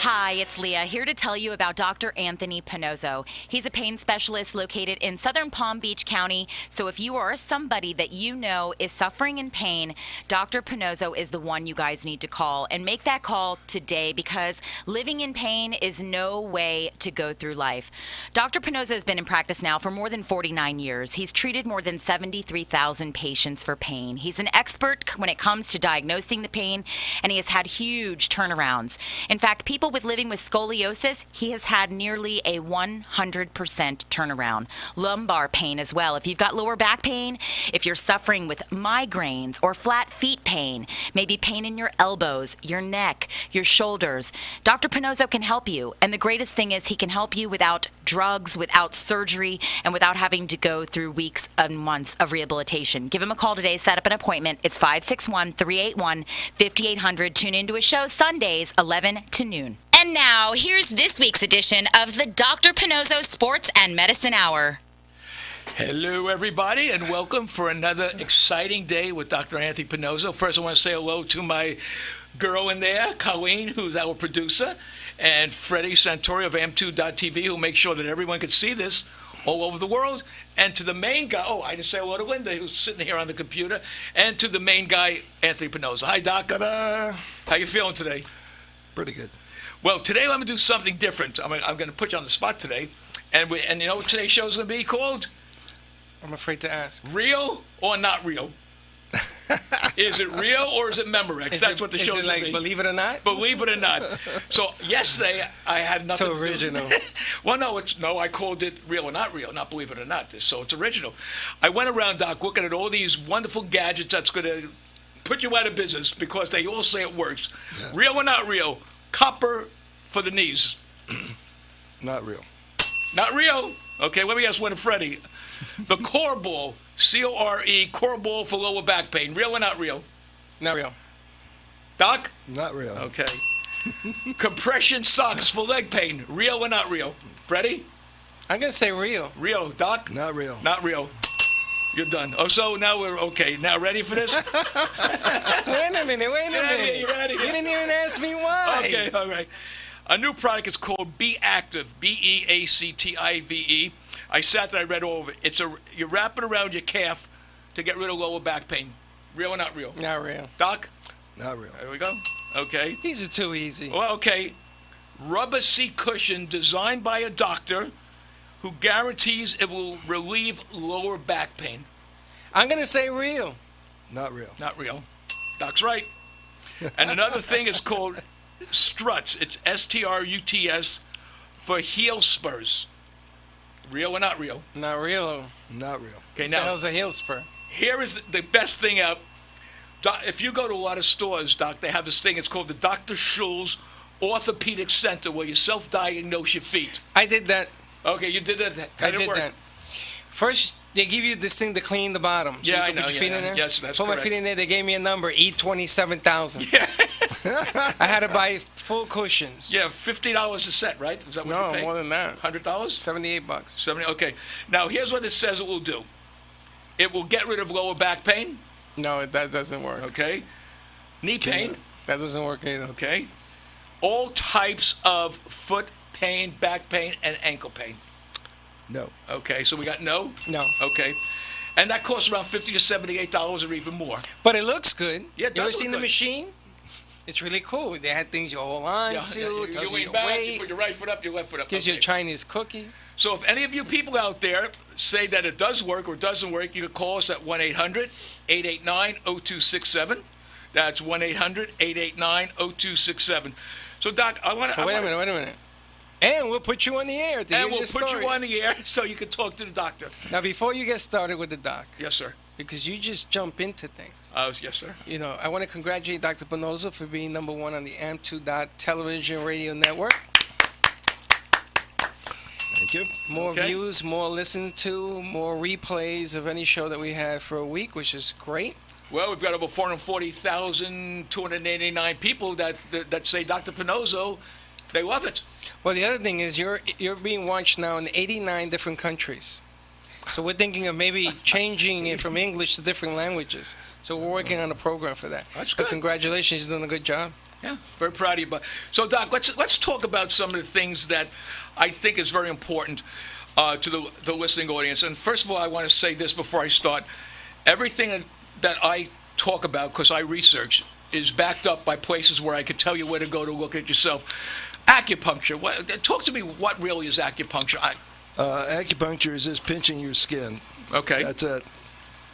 Hi, it's Leah, here to tell you about Dr. Anthony Pinozzo. He's a pain specialist located in southern Palm Beach County, so if you or somebody that you know is suffering in pain, Dr. Pinozzo is the one you guys need to call. And make that call today because living in pain is no way to go through life. Dr. Pinozzo has been in practice now for more than 49 years. He's treated more than 73,000 patients for pain. He's an expert when it comes to diagnosing the pain, and he has had huge turnarounds. In fact, people living with scoliosis, he has had nearly a 100% turnaround. Lumbar pain as well. If you've got lower back pain, if you're suffering with migraines or flat feet pain, maybe pain in your elbows, your neck, your shoulders, Dr. Pinozzo can help you. And the greatest thing is he can help you without drugs, without surgery, and without having to go through weeks and months of rehabilitation. Give him a call today. Set up an appointment. It's 561-381-5800. Tune into his show Sundays, 11 to noon. And now, here's this week's edition of the Dr. Pinozzo Sports and Medicine Hour. Hello, everybody, and welcome for another exciting day with Dr. Anthony Pinozzo. First, I want to say hello to my girl in there, Colleen, who's our producer, and Freddie Santori of am2.tv, who makes sure that everyone can see this all over the world, and to the main guy, I didn't say hello to Linda, who's sitting here on the computer, and to the main guy, Anthony Pinozzo. Hi, Doc. Ta-da. How you feeling today? Pretty good. Well, today I'm going to do something different. I'm going to put you on the spot today, and you know what today's show is going to be called? I'm afraid to ask. Real or not real? Is it real or is it Memorex? That's what the show's going to be. Believe it or not? Believe it or not. So yesterday I had nothing. So original. Well, no, I called it real or not real, not believe it or not. So it's original. I went around, Doc, looking at all these wonderful gadgets that's going to put you out of business because they all say it works. Yeah. Real or not real? Copper for the knees. Not real. Not real? Okay, let me ask one to Freddie. The core ball, C-O-R-E, core ball for lower back pain. Real or not real? Not real. Doc? Not real. Okay. Compression socks for leg pain. Real or not real? Freddie? I'm going to say real. Real. Doc? Not real. Not real. You're done. Oh, so now we're okay. Now ready for this? Wait a minute. You ready? You didn't even ask me why. Okay, all right. A new product is called Be Active, B-E-A-C-T-I-V-E. I sat there, I read over it. You wrap it around your calf to get rid of lower back pain. Real or not real? Not real. Doc? Not real. There we go. Okay. These are too easy. Well, okay. Rubber seat cushion designed by a doctor who guarantees it will relieve lower back pain. I'm going to say real. Not real. Not real. Doc's right. And another thing is called Struts. It's S-T-R-U-T-S for heel spurs. Real or not real? Not real. Not real. Okay, What now the hell's a heel spur? here is the best thing out. If you go to a lot of stores, Doc, they have this thing. It's called the Dr. Schul's Orthopedic Center, where you self-diagnose your feet. I did that. Okay, you did that. I did that. First, they give you this thing to clean the bottom. So Yeah, you I can know, Put your feet yeah, in there. yes, that's Put my correct. feet in there. They gave me a number, E27,000. Yeah. I had to buy full cushions. Yeah, $50 a set, right? Is that what No, you pay? more than that. $100? $78. 70. Okay. Now here's what it says it will do. It will get rid of lower back pain. No, that doesn't work. Okay. Knee pain. That doesn't work either. Okay. All types of foot pain, back pain, and ankle pain. No. Okay. So we got no. No. Okay. And that costs around $50 to $78 or even more. But it looks good. Yeah, it You ever does seen look the good. machine? It's really cool. They had things you hold on to. you Tells you lean your back, you weight. put your right foot up, your left foot up. Gives you a Okay. Chinese cookie. So if any of you people out there say that it does work or doesn't work, you can call us at 1-800-889-0267. That's 1-800-889-0267. So, Doc, Wait a minute. And we'll put you on the air to hear and we'll your put story. you on the air so you can talk to the doctor. Now, before you get started with the doc, Yes, sir. because you just jump into things, Yes, sir. you know, I want to congratulate Dr. Pinozzo for being number one on the AM2 television radio network. Thank you. More Okay. views, more listened to, more replays of any show that we had for a week, which is great. Well, we've got over 440,289 people that say Dr. Pinozzo, they love it. Well, the other thing is you're being watched now in 89 different countries. So we're thinking of maybe changing it from English to different languages. So we're working on a program for that. That's But good. congratulations, you're doing a good job. Yeah, very proud of you. But so, Doc, let's talk about some of the things that I think is very important to the listening audience. And first of all, I want to say this before I start: everything that I talk about, because I research, is backed up by places where I could tell you where to go to look at it yourself. Acupuncture. Talk to me. What really is acupuncture? Acupuncture is just pinching your skin. Okay. That's it.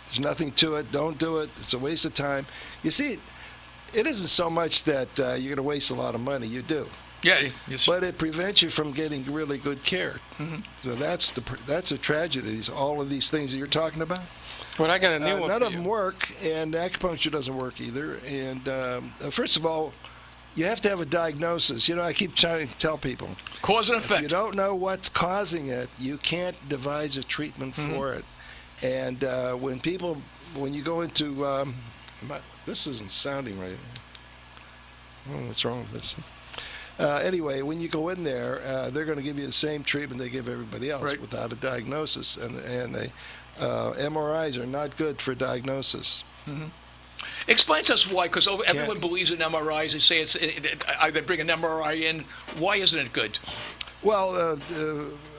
There's nothing to it. Don't do it. It's a waste of time. You see, it isn't so much that you're going to waste a lot of money. You do. Yeah. But it prevents you from getting really good care. Mm-hmm. So that's a tragedy. All of these things that you're talking about. Well, I got a new one None for of you. them work, and acupuncture doesn't work either. And first of all, you have to have a diagnosis. You know, I keep trying to tell people, Cause and if you effect. don't know what's causing it, you can't devise a treatment for it. And when you go into, this isn't sounding right. Oh, what's wrong with this? Anyway, when you go in there, they're going to give you the same treatment they give everybody else Right. without a diagnosis. And MRIs are not good for diagnosis. Explain to us why, because everyone believes in MRIs. They say they bring an MRI in. Why isn't it good? Well,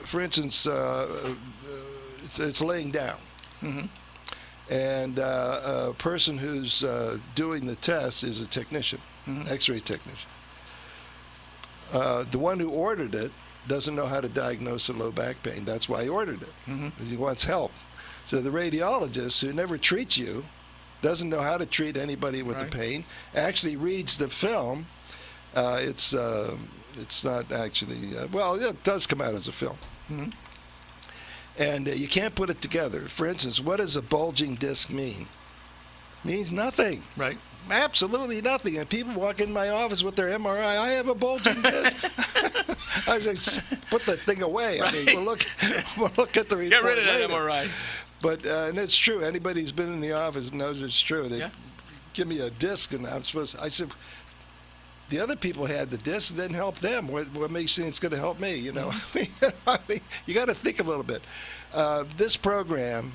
for instance, it's laying down. And a person who's doing the test is a technician, X-ray technician. The one who ordered it doesn't know how to diagnose a low back pain. That's why he ordered it, because he wants help. So the radiologist, who never treats you, doesn't know how to treat anybody with the pain, actually reads the film. It's not actually, well, it does come out as a film. And you can't put it together. For instance, what does a bulging disc mean? Means nothing. Right. Absolutely nothing. And people walk in my office with their MRI. I have a bulging disc. I was like, put that thing away. I mean, we'll look at the report. Get rid of that later. MRI. But and it's true. Anybody who's been in the office knows it's true. They give me a disc, and I'm supposed. I said, the other people had the disc. It didn't help them. What makes you think it's going to help me? You know, I mean, you got to think a little bit. This program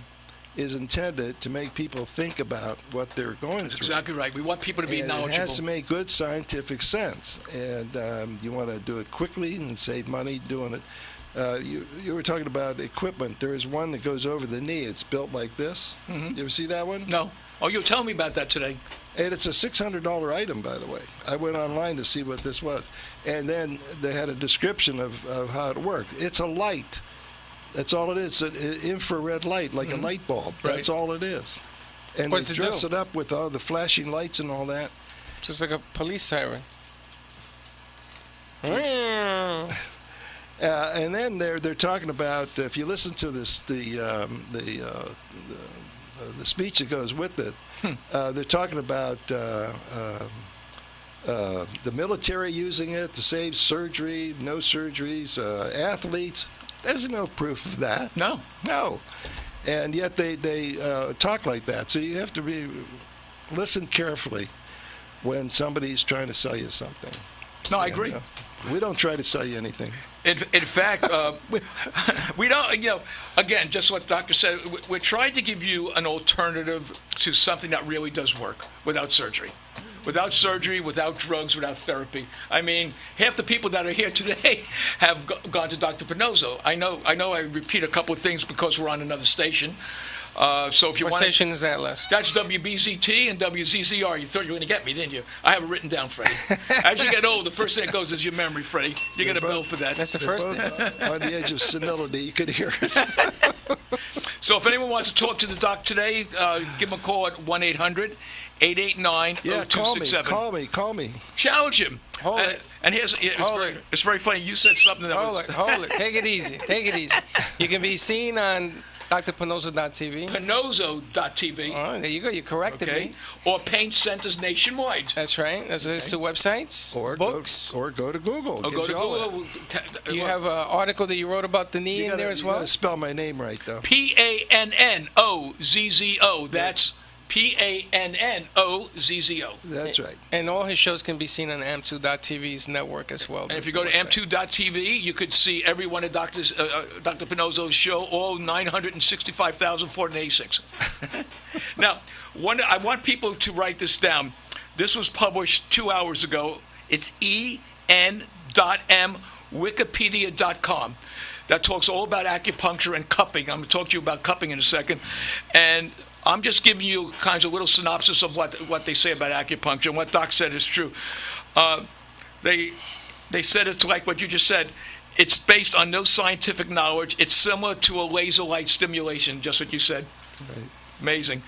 is intended to make people think about what they're going That's through. exactly right. We want people to be And knowledgeable. it has to make good scientific sense, and you want to do it quickly and save money doing it. You were talking about equipment. There is one that goes over the knee. It's built like this. You ever see that one? No. Oh, you were telling me about that today. And it's a $600 item, by the way. I went online to see what this was. And then they had a description of how it worked. It's a light. That's all it is. It's an infrared light, like a light bulb. That's all it is. And What's they it dress do? it up with all the flashing lights and all that. Just like a police siren. And then they're talking about, if you listen to this, the speech that goes with it, they're talking about the military using it to save surgery, no surgeries, athletes. There's no proof of that. No. No. And yet they talk like that. So you have to listen carefully when somebody's trying to sell you something. No, I agree. We don't try to sell you anything. In fact, we don't, again, just what the doctor said, we're trying to give you an alternative to something that really does work without surgery. Without surgery, without drugs, without therapy. I mean, half the people that are here today have gone to Dr. Pinozzo. I know I repeat a couple of things because we're on another station. So if you What want, station is that, Les? that's WBZT and WZZR. You thought you were going to get me, didn't you? I have it written down, Freddie. As you get old, the first thing that goes is your memory, Freddie. You get a bill for that. That's the They're first both thing. on the edge of senility. You could hear it. So if anyone wants to talk to the doc today, give him a call at 1-800-889-0267. Call me. Challenge him. Hold it. And it's very funny. You said something that Hold it. Take it easy. You can be seen on drpinozzo.tv. Pinozzo.tv. Oh, there you go. You corrected Okay. me. Or pain centers nationwide. That's right. There's two websites, Or books. Go to Google. Or Gives go to you all that. Google. You have an article that you wrote about the knee in there as You well. gotta spell my name right, though. PANNOZZO. That's PANNOZZO. That's right. And all his shows can be seen on am2.tv's network as well. And if you go to am2.tv, you could see every one of Dr. Pinozzo's show, all 965,486. Now, I want people to write this down. This was published 2 hours ago It's en.m, wikipedia.com. That talks all about acupuncture and cupping. I'm going to talk to you about cupping in a second. And I'm just giving you kinds of little synopsis of what they say about acupuncture, and what Doc said is true. They said it's like what you just said. It's based on no scientific knowledge. It's similar to a laser light stimulation, just what you said. Right. Amazing.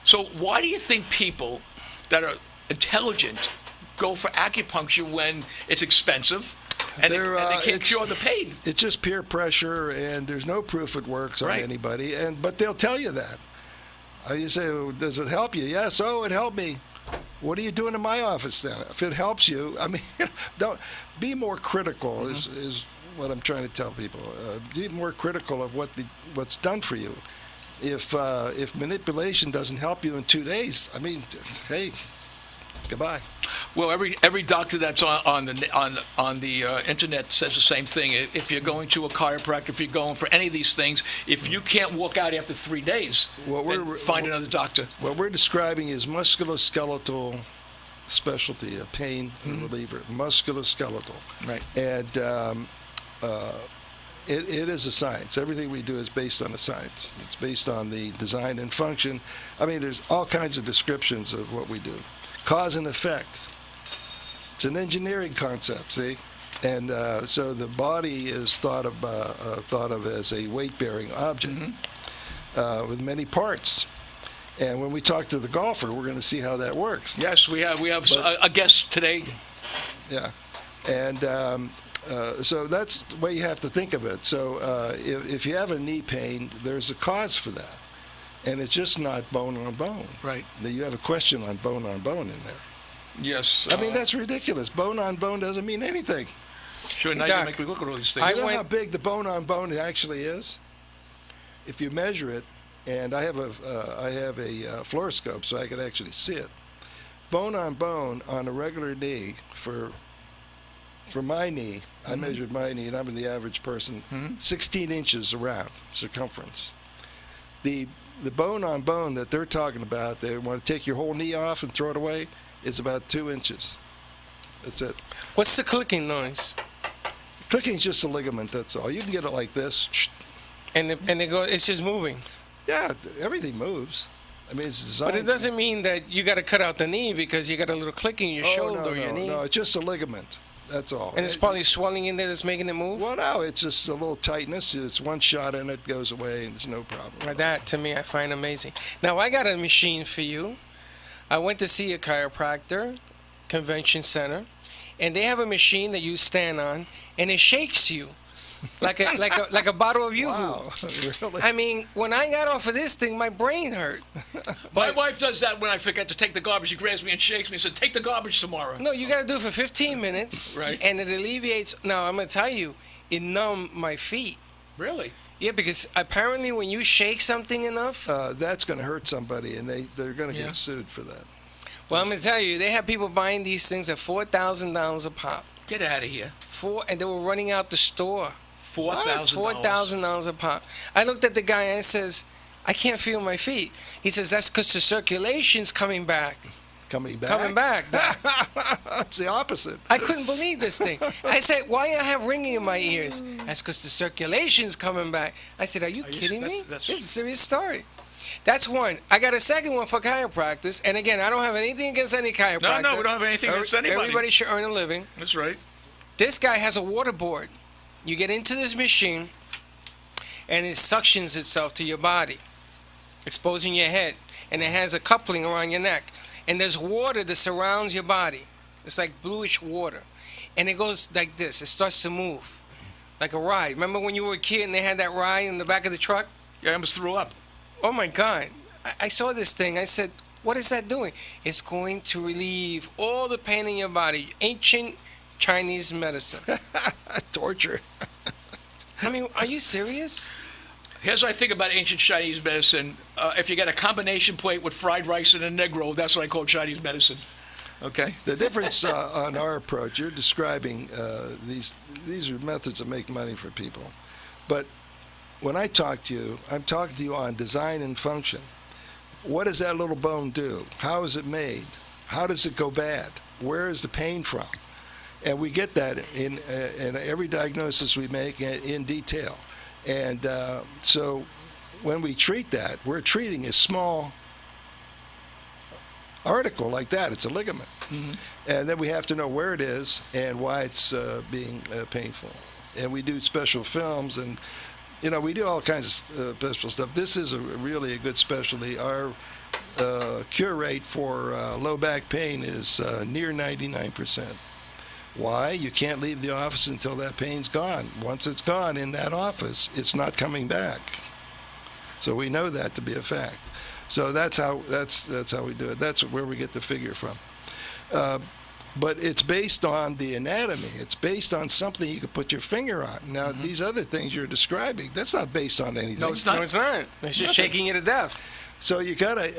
So why do you think people that are intelligent go for acupuncture when it's expensive and they can't cure the pain? It's just peer pressure, and there's no proof it works on Right. anybody. But they'll tell you that. You say, well, does it help you? Yes. Oh, it helped me. What are you doing in my office then? If it helps you, I mean, don't be more critical. Is what I'm trying to tell people. Be more critical of what's done for you. If manipulation doesn't help you in 2 days, I mean, hey, goodbye. Well, every doctor that's on the internet says the same thing. If you're going to a chiropractor, if you're going for any of these things, if you can't walk out after 3 days, then find another doctor. What we're describing is musculoskeletal specialty, a pain reliever, musculoskeletal. Right. And it is a science. Everything we do is based on a science. It's based on the design and function. I mean, there's all kinds of descriptions of what we do. Cause and effect. It's an engineering concept, see? And so the body is thought of as a weight-bearing object with many parts. And when we talk to the golfer, we're going to see how that works. Yes, we have a guest today. Yeah. And so that's the way you have to think of it. So if you have a knee pain, there's a cause for that. And it's just not bone on bone. Right. Now, you have a question on bone in there. Yes. I mean, that's ridiculous. Bone on bone doesn't mean anything. Sure, now Doc, you make me look at all these things. You know how big the bone on bone actually is? If you measure it, and I have a fluoroscope, so I can actually see it. Bone on a regular knee for my knee, I measured my knee, and I'm the average person, 16 inches around circumference. The bone on bone that they're talking about, they want to take your whole knee off and throw it away, is about 2 inches. That's it. What's the clicking noise? Clicking's just a ligament, that's all. You can get it like this. And it's just moving. Yeah, everything moves. I mean, it's designed. But it doesn't mean that you got to cut out the knee because you got a little clicking in your shoulder or your knee. No, it's just a ligament. That's all. And it's probably swelling in there that's making it move? Well, no, it's just a little tightness. It's one shot and it goes away, and it's no problem. That, to me, I find amazing. Now, I got a machine for you. I went to see a chiropractor, convention center, and they have a machine that you stand on, and it shakes you like a bottle of Yoo-hoo. Wow, really? I mean, when I got off of this thing, my brain hurt. My wife does that when I forget to take the garbage. She grabs me and shakes me and says, "Take the garbage tomorrow." No, you got to do it for 15 minutes. Right. And it alleviates. Now, I'm going to tell you, it numbed my feet. Really? Yeah, because apparently when you shake something enough, That's going to hurt somebody, and they're going to get sued for that. well, I'm going to tell you, they have people buying these things at $4,000 a pop. Get out of here. And they were running out the store. $4,000. $4,000 a pop. I looked at the guy and says, I can't feel my feet. He says, that's because the circulation's coming back. Coming back? Coming back. It's the opposite. I couldn't believe this thing. I said, why do I have ringing in my ears? That's because the circulation's coming back. I said, are you kidding me? that's- This is a serious story. That's one. I got a second one for chiropractors. And again, I don't have anything against any chiropractor. No, we don't have anything against anybody. Everybody should earn a living. That's right. This guy has a water board. You get into this machine, and it suctions itself to your body, exposing your head. And it has a coupling around your neck. And there's water that surrounds your body. It's like bluish water. And it goes like this. It starts to move, like a ride. Remember when you were a kid and they had that ride in the back of the truck? Yeah, I almost threw up. Oh, my God. I saw this thing. I said, what is that doing? It's going to relieve all the pain in your body. Ancient Chinese medicine. Torture. I mean, are you serious? Here's what I think about ancient Chinese medicine. If you get a combination plate with fried rice and a Negro, that's what I call Chinese medicine. Okay? The difference on our approach, you're describing these are methods that make money for people. But when I talk to you, I'm talking to you on design and function. What does that little bone do? How is it made? How does it go bad? where is the pain from? And we get that in every diagnosis we make in detail. And so when we treat that, we're treating a small article like that. It's a ligament. And then we have to know where it is and why it's being painful. And we do special films, and we do all kinds of special stuff. This is really a good specialty. Our cure rate for low back pain is near 99%. Why? You can't leave the office until that pain's gone. Once it's gone in that office, it's not coming back. So we know that to be a fact. So that's how we do it. That's where we get the figure from. But it's based on the anatomy. It's based on something you can put your finger on. Now, these other things you're describing, that's not based on anything. No, it's not. No, it's not. It's just shaking you to death. So you gotta.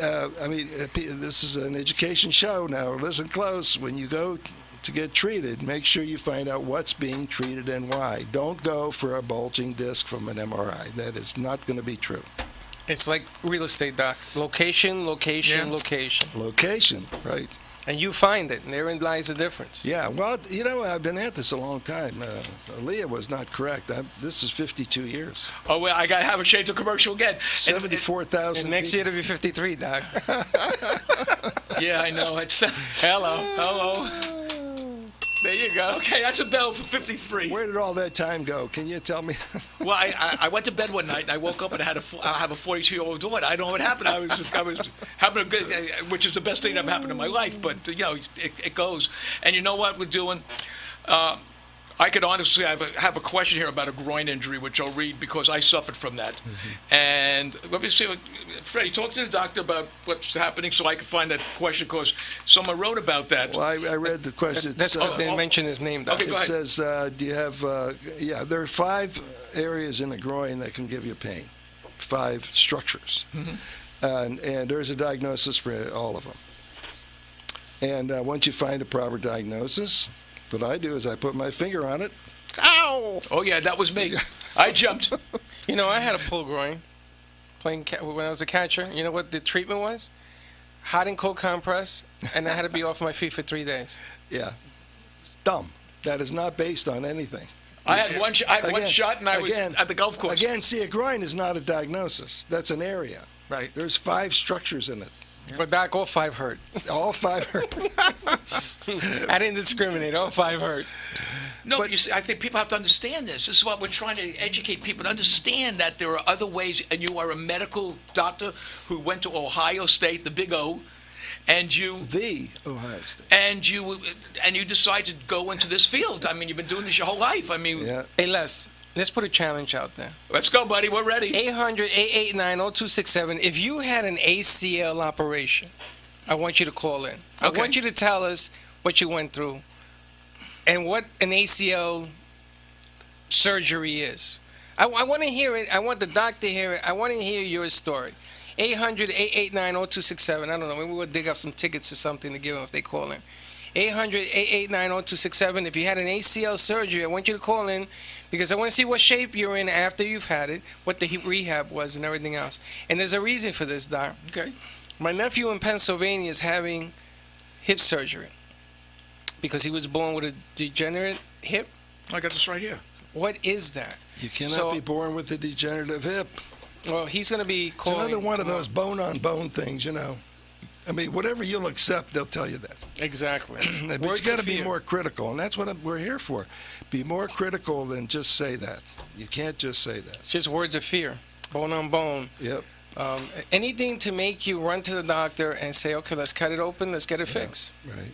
This is an education show now. Listen close. When you go to get treated, make sure you find out what's being treated and why. Don't go for a bulging disc from an MRI. That is not going to be true. It's like real estate, Doc. Location, location, Yeah. location. Location, right? And you find it, and therein lies the difference. Yeah, well, I've been at this a long time. Leah was not correct. This is 52 years. Oh, well, I got to have a change of commercial again. 74,000 And next year it'll be 53, Doc. Yeah, I know. It's hello. There you go. Okay, that's a bell for 53. Where did all that time go? Can you tell me? Well, I went to bed one night and I woke up and I have a 42-year-old daughter. I don't know what happened. I was having a good, which is the best thing that ever happened in my life. But it goes. And you know what we're doing? I could honestly have a question here about a groin injury, which I'll read because I suffered from that. And let me see, Freddie, talk to the doctor about what's happening so I can find that question because someone wrote about that. Well, I read the question. That's because they didn't mention his name, Doc. Okay, go It ahead. says, do you have, there are 5 areas in the groin that can give you pain, 5 structures. And there's a diagnosis for all of them. And once you find a proper diagnosis, what I do is I put my finger on it. Ow! Oh, yeah, that was me. I jumped. I had a pull groin when I was a catcher. You know what the treatment was? Hot and cold compress, and I had to be off my feet for 3 days. Yeah. Dumb. That is not based on anything. I had one shot and I was at the golf course. Again, see, a groin is not a diagnosis. That's an area. Right. There's 5 structures in it. But Doc, all 5 hurt. All 5 hurt. I didn't discriminate. All 5 hurt. No, But- but you see, I think people have to understand this. This is what we're trying to educate people to understand that there are other ways, and you are a medical doctor who went to Ohio State, the Big O, and you The Ohio State. and you decide to go into this field. I mean, you've been doing this your whole life. I mean, Yeah. Hey, let's put a challenge out there. let's go, buddy. We're ready. 800-889-0267. If you had an ACL operation, I want you to call in. I Okay. want you to tell us what you went through and what an ACL surgery is. I want to hear it. I want the doctor to hear it. I want to hear your story. 800-889-0267. I don't know. Maybe we'll dig up some tickets or something to give them if they call in. 800-889-0267. If you had an ACL surgery, I want you to call in because I want to see what shape you're in after you've had it, what the rehab was, and everything else. And there's a reason for this, Doc. Okay. My nephew in Pennsylvania is having hip surgery because he was born with a degenerate hip. I got this right here. What is that? You cannot So- be born with a degenerative hip. Well, he's going to be It's calling. another one of those bone-on-bone things, I mean, whatever you'll accept, they'll tell you that. Exactly. But Words you got to of be fear. more critical, and that's what we're here for. Be more critical than just say that. You can't just say that. It's just words of fear. Bone on bone. Yep. Anything to make you run to the doctor and say, okay, let's cut it open, let's get it fixed. Right.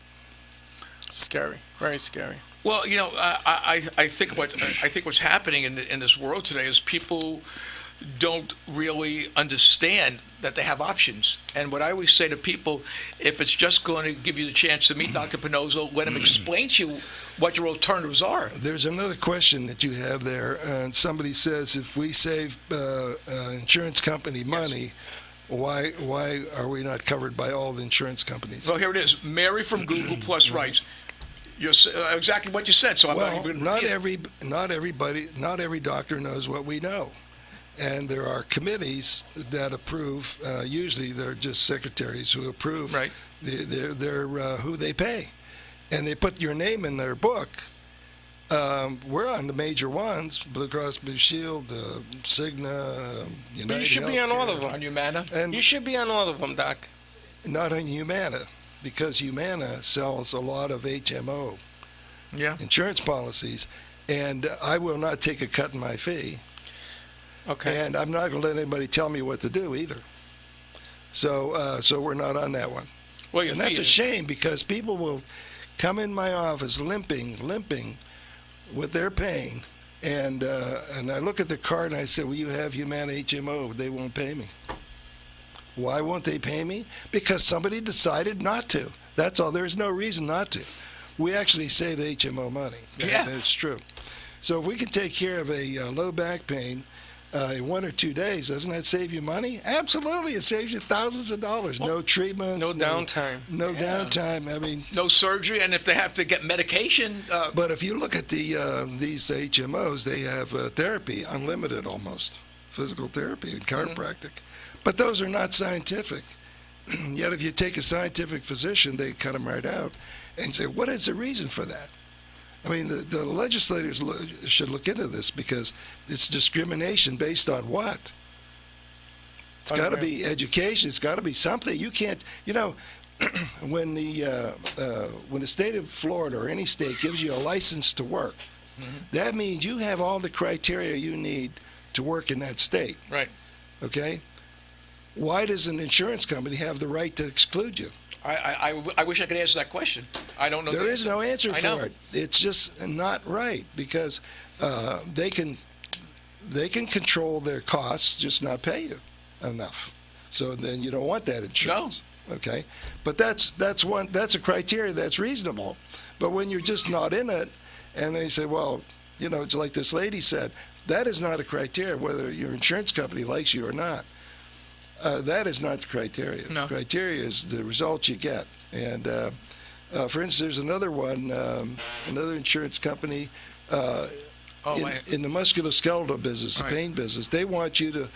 It's scary. Very scary. Well, I think what's happening in this world today is people don't really understand that they have options. And what I always say to people, if it's just going to give you the chance to meet Dr. Pinozzo, let him explain to you what your alternatives are. There's another question that you have there. And somebody says, if we save insurance company money, why are we not covered by all the insurance companies? Well, here it is. Mary from Google Plus writes, you're exactly what you said. So I'm not Well, even not every doctor knows what we know. And there are committees that approve. Usually, they're just secretaries who approve. Right. They're who they pay, and they put your name in their book, we're on the major ones: Blue Cross Blue Shield, Cigna, United. But you should be on all of On them. Humana? And You should be on all of them, Doc. not on Humana, because Humana sells a lot of HMO Yeah. insurance policies, and I will not take a cut in my fee, Okay. and I'm not going to let anybody tell me what to do either. So we're not on that one. Well, your And that's fee a is- shame, because people will come in my office limping with their pain, and I look at the card and I say, "Well, you have Humana HMO." They won't pay me. Why won't they pay me? Because somebody decided not to. That's all. There's no reason not to. We actually save HMO money. Yeah. It's true. So if we can take care of a low back pain in 1 or 2 days, doesn't that save you money? Absolutely. It saves you thousands of dollars. No treatments. No downtime. No Yeah. downtime. I mean, No surgery, and if they have to get medication, but if you look at these HMOs, they have therapy, unlimited almost, physical therapy and chiropractic. But those are not scientific. Yet if you take a scientific physician, they cut them right out and say, what is the reason for that? I mean, the legislators should look into this, because it's discrimination based on what? It's got to be education. It's got to be something. You can't, when the state of Florida or any state gives you a license to work, that means you have all the criteria you need to work in that state. Right. Okay? Why does an insurance company have the right to exclude you? I wish I could answer that question. I don't know. There the is no answer I know. for it. It's just not right, because they can control their costs, just not pay you enough. So then you don't want that insurance. Okay, but that's a criteria that's reasonable. But when you're just not in it, and they say, well, it's like this lady said, that is not a criteria whether your insurance company likes you or not. That is not the criteria. No. The criteria is the results you get. And for instance, there's another one, another insurance company in the musculoskeletal business, Right. the pain business. They want you to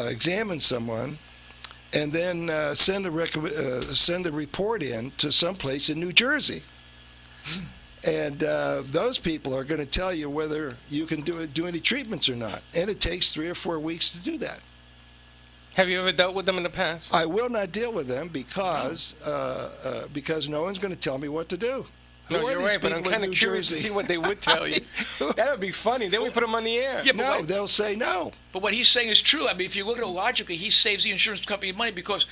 examine someone and then send a report in to someplace in New Jersey. And those people are going to tell you whether you can do any treatments or not. And it takes 3 or 4 weeks to do that. Have you ever dealt with them in the past? I will not deal with them because no one's going to tell me what to do. Who No, are you're these right, but I'm people in kind of New curious to Jersey? see what they would tell you. That would be funny. Then we put them on the air. Yeah, but No, what- they'll say no. But what he's saying is true. I mean, if you look at it logically, he saves the insurance company money, because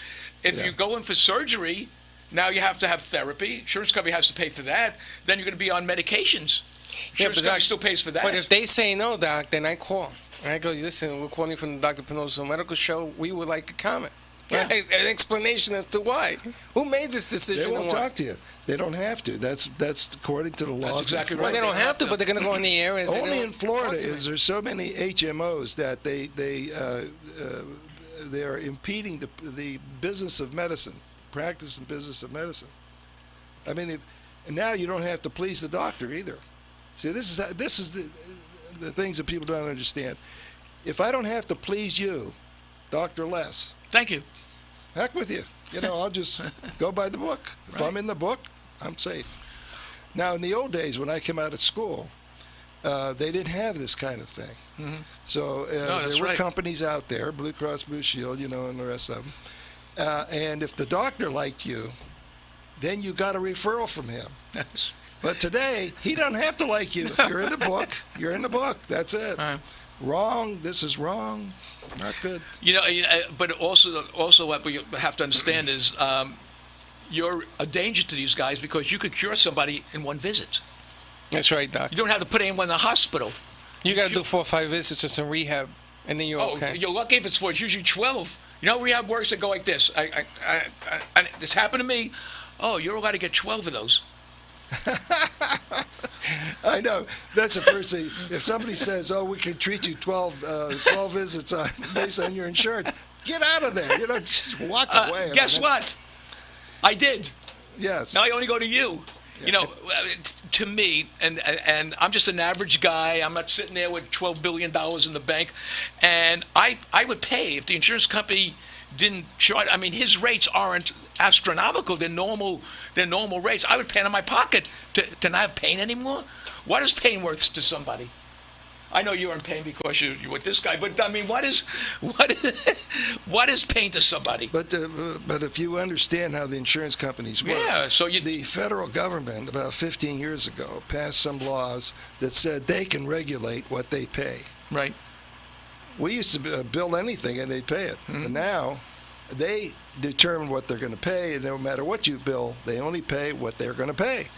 if Yeah. you go in for surgery, now you have to have therapy. Insurance company has to pay for that. Then you're going to be on medications. Insurance company still pays for that. But if they say no, Doc, then I call. And I go, listen, we're calling from the Dr. Pinozo Medical Show. We would like a comment. Yeah. Right? An explanation as to why. Who made this They decision? won't and why? talk to you. They don't have to. That's according to the laws. exactly Well, right. they don't have to, but they're going to go on the air and say, Only "No, in Florida talk to me." is there so many HMOs that they are impeding the business of medicine, practice and business of medicine. I mean, and now you don't have to please the doctor either. See, this is the things that people don't understand. If I don't have to please you, Dr. Les, Thank you. heck with you. I'll just go by the book. If I'm in the book, I'm safe. Now, in the old days, when I came out of school, they didn't have this kind of thing. Mhm. So that's there were right. companies out there, Blue Cross Blue Shield, and the rest of them. And if the doctor liked you, then you got a referral from him. But today, he doesn't have to like you. You're in the book. You're in the book. That's it. All right. Wrong. This is wrong. Not good. But also what we have to understand is you're a danger to these guys, because you could cure somebody in one visit. That's right, Doc. You don't have to put anyone in the hospital. You got to do 4 or 5 visits or some rehab, and then you're okay. You're lucky if it's 4. It's usually 12. Rehab works that go like this. This happened to me. Oh, you're allowed to get 12 of those. I know. That's the first thing. If somebody says, "Oh, we can treat you 12 visits based on your insurance," get out of there. Just walk away. Guess what? I did. Yes. Now I only go to you. To me, and I'm just an average guy. I'm not sitting there with $12 billion in the bank. And I would pay if the insurance company didn't charge. I mean, his rates aren't astronomical. They're normal. They're normal rates. I would pay out of my pocket to not have pain anymore. What is pain worth to somebody? I know you're in pain because you're with this guy, but I mean, what is pain to somebody? But if you understand how the insurance companies work, Yeah, so the federal government about 15 years ago passed some laws that said they can regulate what they pay. right. We used to bill anything and they'd pay it. Mm-hmm. But now they determine what they're going to pay, and no matter what you bill, they only pay what they're going to pay.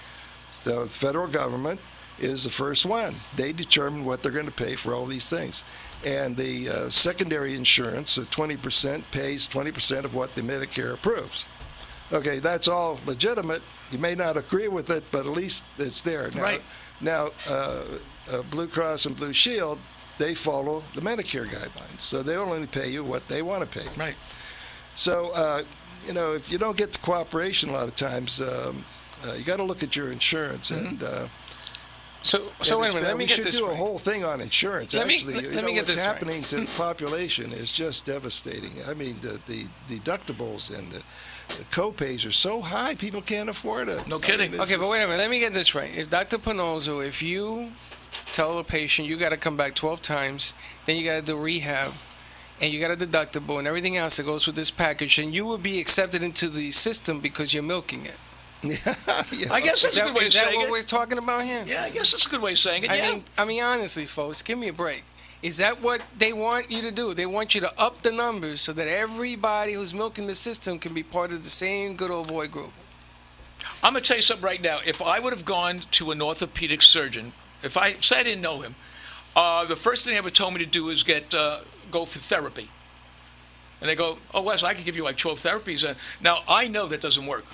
So the federal government is the first one. They determine what they're going to pay for all these things. And the secondary insurance, 20%, pays 20% of what the Medicare approves. Okay, that's all legitimate. You may not agree with it, but at least it's there. Now, Right. Now, Blue Cross and Blue Shield, they follow the Medicare guidelines. So they only pay you what they want to pay. Right. So, if you don't get the cooperation a lot of times, you got to look at your insurance. And So and wait a it's minute. bad. Let me We get should this do a right. whole thing on insurance. Let me- Actually, let me get what's this right. happening to the population is just devastating. I mean, the deductibles and the co-pays are so high, people can't afford it. No kidding. I mean, Okay, but wait a minute. Let me get this right. If Dr. Panozzo, if you tell the patient you got to come back 12 times, then you got to do rehab, and you got a deductible and everything else that goes with this package, and you will be accepted into the system because you're milking it. Yeah. I guess that's a good way of Is that saying what it. we're talking about here? Yeah, I guess that's a good way of saying it. Yeah. I mean, honestly, folks, give me a break. Is that what they want you to do? They want you to up the numbers so that everybody who's milking the system can be part of the same good old boy group. I'm gonna tell you something right now. If I would have gone to an orthopedic surgeon, if I say I didn't know him, the first thing they ever told me to do is go for therapy. And they go, "Oh, Wes, I could give you like 12 therapies." Now I know that doesn't work.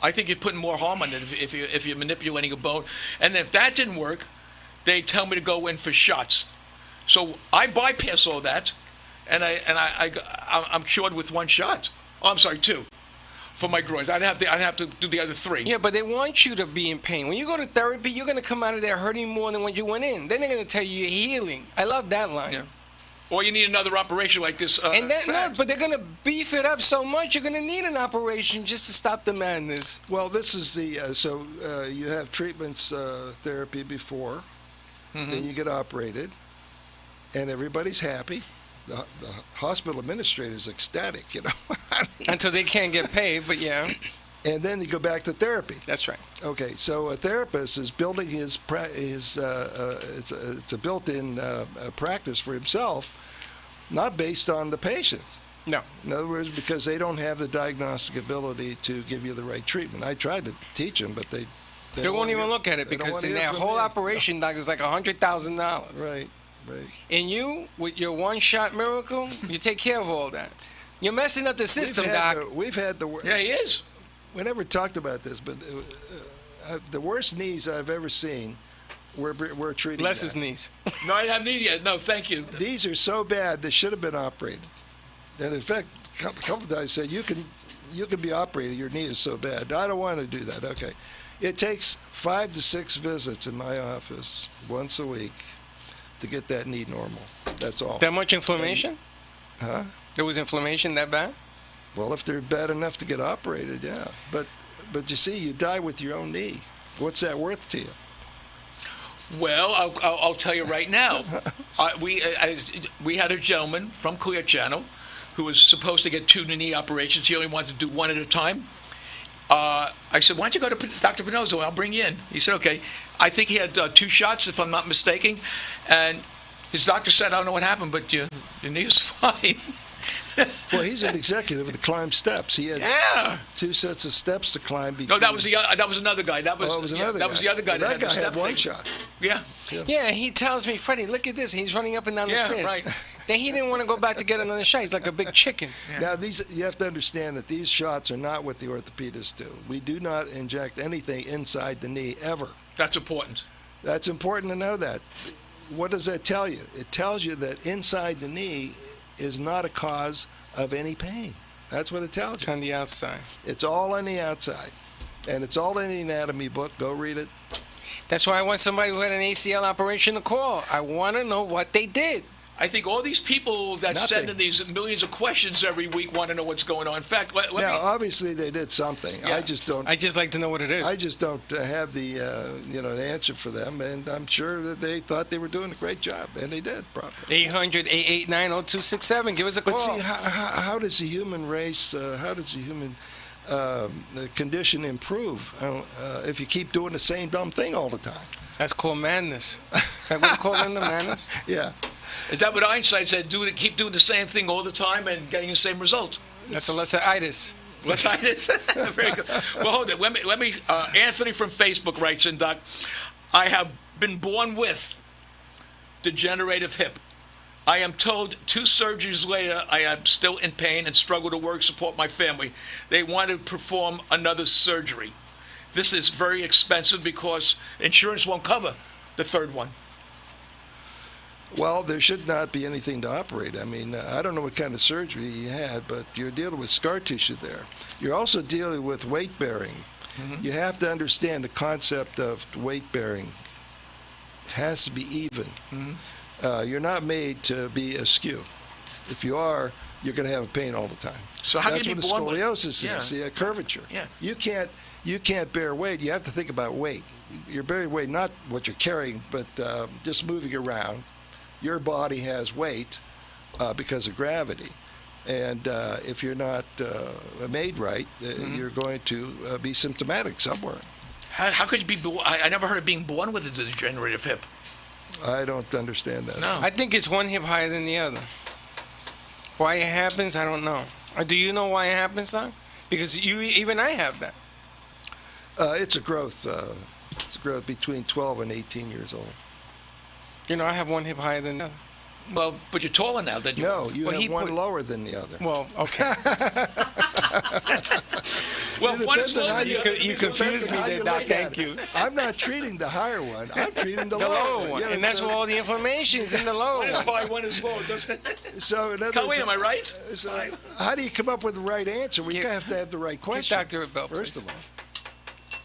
I think you're putting more harm on it if you're manipulating a bone. And if that didn't work, they tell me to go in for shots. So I bypass all that, and I'm cured with one shot. Oh, I'm sorry, two, for my groins. I'd have to do the other three. Yeah, but they want you to be in pain. When you go to therapy, you're going to come out of there hurting more than when you went in. Then they're going to tell you you're healing. I love that line. Yeah. Or you need another operation like this. And that, no, fact. but they're going to beef it up so much, you're going to need an operation just to stop the madness. Well, this is you have treatments, therapy before, then you get operated, and everybody's happy. The hospital administrator is ecstatic, I mean, Until they can't get paid, but yeah, and then you go back to therapy. that's right. Okay, so a therapist is building it's a built-in practice for himself, not based on the patient. No. In other words, because they don't have the diagnostic ability to give you the right treatment. I tried to teach them, but they Won't even look at it they don't because wanna in hear that from whole me. operation, doc, is like $100,000. Right. And you, with your one-shot miracle, you take care of all that. You're messing up the system, doc. We've had the Yeah, he is. we never talked about this, but the worst knees I've ever seen, we're treating. Bless now. his knees. No, I haven't needed yet. No, thank you. These are so bad they should have been operated. And in fact, a couple of times I said you can be operated. Your knee is so bad. I don't want to do that. Okay, it takes 5 to 6 visits in my office once a week to get that knee normal. That's all. That much inflammation? Huh? There was inflammation that bad? Well, if they're bad enough to get operated, yeah. But you see, you die with your own knee. What's that worth to you? Well, I'll tell you right now. We had a gentleman from Clear Channel who was supposed to get 2 knee operations. He only wanted to do one at a time. I said, "Why don't you go to Dr. Panozzo and I'll bring you in?" He said, "Okay." I think he had 2 shots, if I'm not mistaken. And his doctor said, "I don't know what happened, but your knee is fine." Well, he's an executive that climbs steps. He had Yeah. 2 sets of steps to climb. No, that was another guy. That was Oh, it was yeah, another that guy. was the other guy Well, that had the guy step had one thing. shot. Yeah. Yeah, he tells me, Freddie, look at this. He's running up and down the Yeah, stairs. right. Then he didn't want to go back to get another shot. He's like a big chicken. Now, you have to understand that these shots are not what the orthopedists do. We do not inject anything inside the knee ever. That's important. That's important to know that. What does that tell you? It tells you that inside the knee is not a cause of any pain. That's what it tells It's you. on the outside. It's all on the outside. And it's all in the anatomy book. Go read it. That's why I want somebody who had an ACL operation to call. I want to know what they did. I think all these people that Nothing. send in these millions of questions every week want to know what's going on. In fact, let Now, me. obviously, they did something. Yeah. I just don't. I just like to know what it is. I just don't have the the answer for them, and I'm sure that they thought they were doing a great job, and they did probably. 800-889-0267. Give us a call. But see, how does the human race, how does the human the condition improve if you keep doing the same dumb thing all the time? That's called madness. Is that what you call them, the madness? Yeah. Is that what Einstein said? Keep doing the same thing all the time and getting the same result. That's a lesser-itis. What's that? Very good. Well, hold it. Let me. Anthony from Facebook writes in, Doc, I have been born with degenerative hip. I am told 2 surgeries later I am still in pain and struggle to work, support my family. They want to perform another surgery. This is very expensive because insurance won't cover the third one. Well, there should not be anything to operate. I mean, I don't know what kind of surgery he had, but you're dealing with scar tissue there. You're also dealing with weight bearing. Mm-hmm. You have to understand the concept of weight bearing. It has to be even. Mm-hmm. You're not made to be askew. If you are, you're going to have pain all the time. So how That's can what you a be born with? scoliosis Yeah. is. See, a curvature. Yeah. You can't bear weight. You have to think about weight. You're bearing weight, not what you're carrying, but just moving around. Your body has weight because of gravity. And if you're not made right, you're going to be symptomatic somewhere. How could you be born? I never heard of being born with a degenerative hip. I don't understand that. No. I think it's one hip higher than the other. Why it happens, I don't know. Do you know why it happens, Doc? Because even I have that. It's a growth. It's a growth between 12 and 18 years old. You know, I have one hip higher than the other. Well, but you're taller now than you. No, you Well, he have one put- lower than the other. Well, okay. Well, It one is depends on lower how than the other. you confused me How there, you Doc. look Thank at you. it. I'm not treating the higher one. I'm treating the The lower lower one. Yeah, And that's so, where all the information is in the lower One is one. high, one is low. Doesn't it? So, in other Colleen, words, am I right? so how do you come up with the right answer? We Give- have to have the right Give question. Dr. a bell, First please. of all.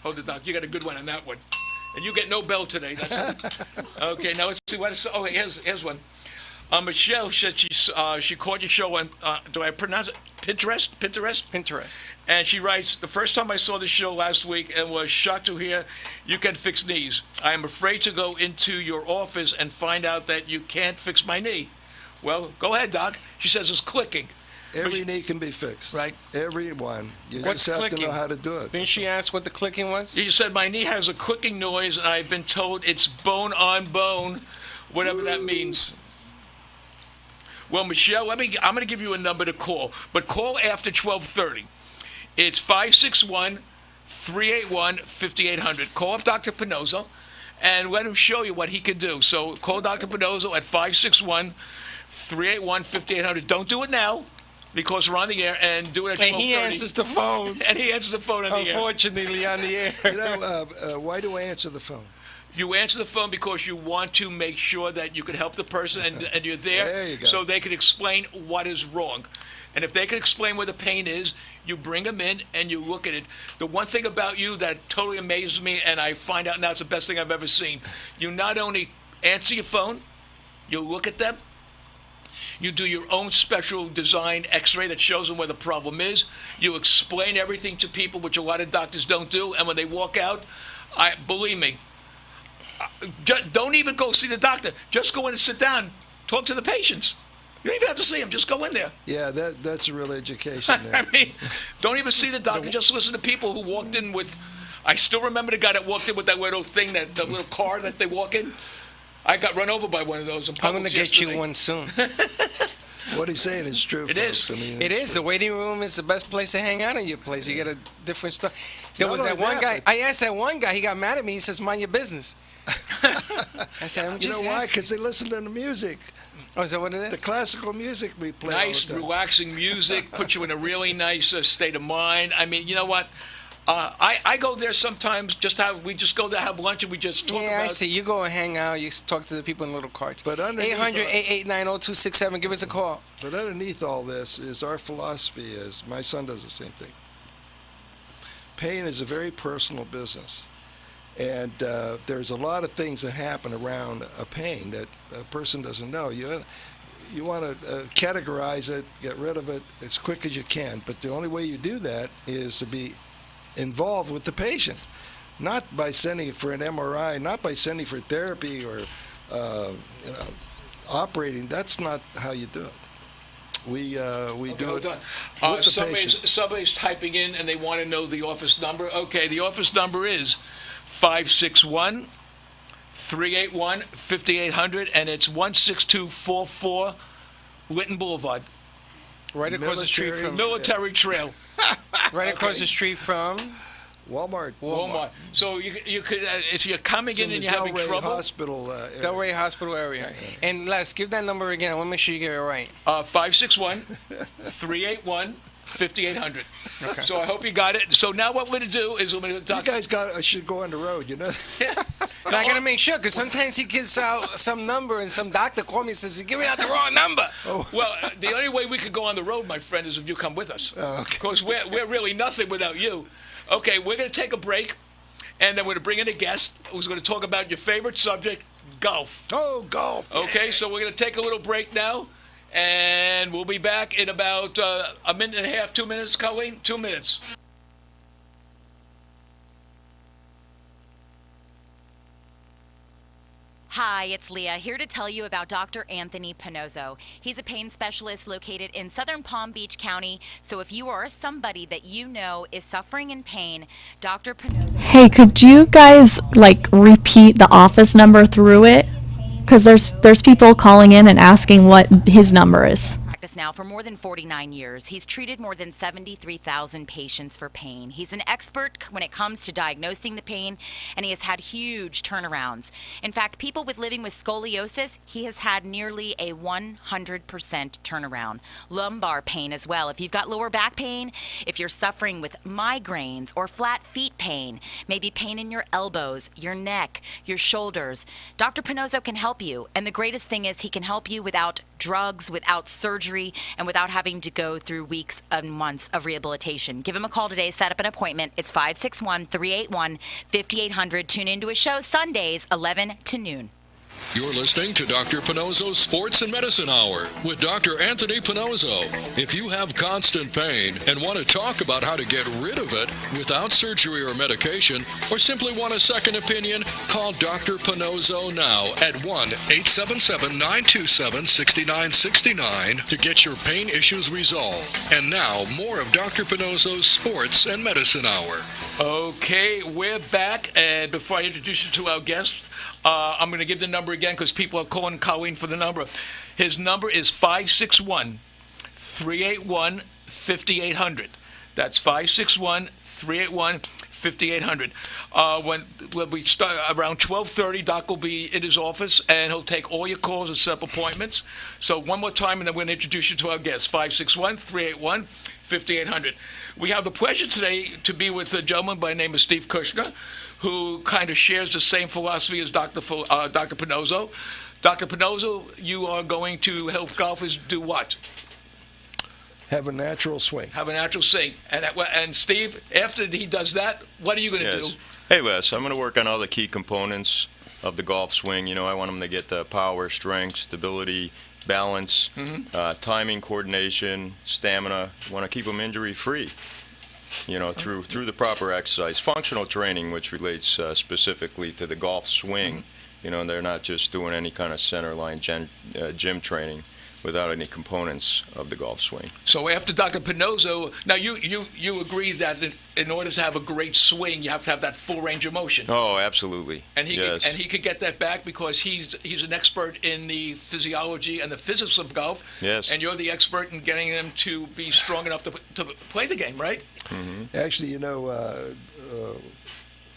Hold it, Doc. You got a good one on that one. And you get no bell today. That's okay, now let's see. Here's one. Michelle said she caught your show on, do I pronounce it? Pinterest? Pinterest. And she writes, the first time I saw the show last week and was shocked to hear you can fix knees. I am afraid to go into your office and find out that you can't fix my knee. Well, go ahead, Doc. She says it's clicking. Every knee can be fixed. Right. Every one. You What's just have to clicking? know how to do it. Didn't she ask what the clicking was? You said my knee has a clicking noise, and I've been told it's bone on bone, whatever that means. Well, Michelle, I'm going to give you a number to call, but call after 12:30. It's 561-381-5800. Call up Dr. Pinozzo and let him show you what he can do. So call Dr. Pinozzo at 561-381-5800. Don't do it now because we're on the air, and do it at 12:30. And he answers the phone. And he answers the phone on the air. Unfortunately, on the air. You know, why do I answer the phone? You answer the phone because you want to make sure that you can help the person and you're there, There you go. so they can explain what is wrong. And if they can explain where the pain is, you bring them in and you look at it. The one thing about you that totally amazes me, and I find out now it's the best thing I've ever seen, you not only answer your phone, you look at them, you do your own special design x-ray that shows them where the problem is, you explain everything to people, which a lot of doctors don't do, and when they walk out, believe me, don't even go see the doctor. Just go in and sit down. Talk to the patients. You don't even have to see them. Just go in there. Yeah, that's a real education there. I mean, don't even see the doctor. Just listen to people who walked in with. I still remember the guy that walked in with that little thing, that little car that they walk in. I got run over by one of those. I'm going to get you one soon. What he's saying is true, It folks. is. I mean, It it's is. The waiting room is the best place to hang out in your place. You get a different stuff. There Not was only that one that, guy. but- I asked that one guy. He got mad at me. He says, "Mind your business." I said, "I'm You just know why? asking." Because they listen to the music, Oh, is that what it the is? classical music we play. all Nice, the time. relaxing music, put you in a really nice state of mind. I mean, you know what? I go there sometimes. We just go there, have lunch, and we just talk Yeah, about. I see. You go and hang out. You talk to the people in little carts. But underneath 800-889-0267. Give us a call. But underneath all this is our philosophy is, my son does the same thing. Pain is a very personal business. And there's a lot of things that happen around a pain that a person doesn't know. categorize it, get rid of it as quick as you can. But the only way you do that is to be involved with the patient, not by sending for an MRI, not by sending for therapy or operating. That's not how you do it. We do it Hold on. with the patient. Somebody's typing in and they want to know the office number. Okay, the office number is 561-381-5800, and it's 16244 Linton Boulevard, Right across the street from Military Trail, right across Okay. the street from Walmart. Walmart. So you could, if you're coming It's in in and the you're having Delray trouble, Hospital. Area. Delray Hospital area. And Les, give that number again. I want to make sure you get it right. 561-381-5800. So I hope you got it. So now what we're going to do is we're going to You talk. guys should go on the road. You know. But I gotta make sure, because sometimes he gives out some number and some doctor call me and says, "You're giving out the wrong number." Well, the only way we could go on the road, my friend, is if you come with us. Oh, okay. Because we're really nothing without you. Okay, we're going to take a break, and then we're going to bring in a guest who's going to talk about your favorite subject, golf. Oh, golf. Okay, so we're going to take a little break now, and we'll be back in about a minute and a half, 2 minutes, Colleen? 2 minutes. Hi, it's Leah, here to tell you about Dr. Anthony Pinozzo. He's a pain specialist located in southern Palm Beach County, so if you or somebody that you know is suffering in pain, Dr. Pinozzo... Hey, could you guys repeat the office number through it? Because there's people calling in and asking what his number is. Practice now for more than 49 years. He's treated more than 73,000 patients for pain. He's an expert when it comes to diagnosing the pain, and he has had huge turnarounds. In fact, people living with scoliosis, he has had nearly a 100% turnaround. Lumbar pain as well. If you've got lower back pain, if you're suffering with migraines or flat feet pain, maybe pain in your elbows, your neck, your shoulders, Dr. Pinozzo can help you. And the greatest thing is he can help you without drugs, without surgery, and without having to go through weeks and months of rehabilitation. Give him a call today. Set up an appointment. It's 561-381-5800. Tune into his show Sundays, 11 to noon. You're listening to Dr. Pinozzo's Sports and Medicine Hour with Dr. Anthony Pinozzo. If you have constant pain and want to talk about how to get rid of it without surgery or medication, or simply want a second opinion, call Dr. Pinozzo now at 1-877-927-6969 to get your pain issues resolved. And now, more of Dr. Pinozzo's Sports and Medicine Hour. Okay, we're back, and before I introduce you to our guest, I'm going to give the number again because people are calling Colleen for the number. His number is 561-381-5800. That's 561-381-5800. When we start around 12:30, Doc will be in his office, and he'll take all your calls and set up appointments. So one more time, and then we're going to introduce you to our guest, 561-381-5800. We have the pleasure today to be with a gentleman by the name of Steve Kushner, who kind of shares the same philosophy as Dr. Pinozzo. Dr. Pinozzo, you are going to help golfers do what? Have a natural swing. Have a natural swing. And Steve, after he does that, what are you going to do? Hey, Les, I'm going to work on all the key components of the golf swing. I want them to get the power, strength, stability, balance, timing, coordination, stamina. I want to keep them injury-free. Through the proper exercise, functional training, which relates specifically to the golf swing. They're not just doing any kind of center line gym training without any components of the golf swing. So after Dr. Pinozzo, now you agree that in order to have a great swing, you have to have that full range of motion. Oh, absolutely. And he yes. could get that back because he's an expert in the physiology and the physics of golf. Yes. And you're the expert in getting him to be strong enough to play the game, right? Mm-hmm. Actually,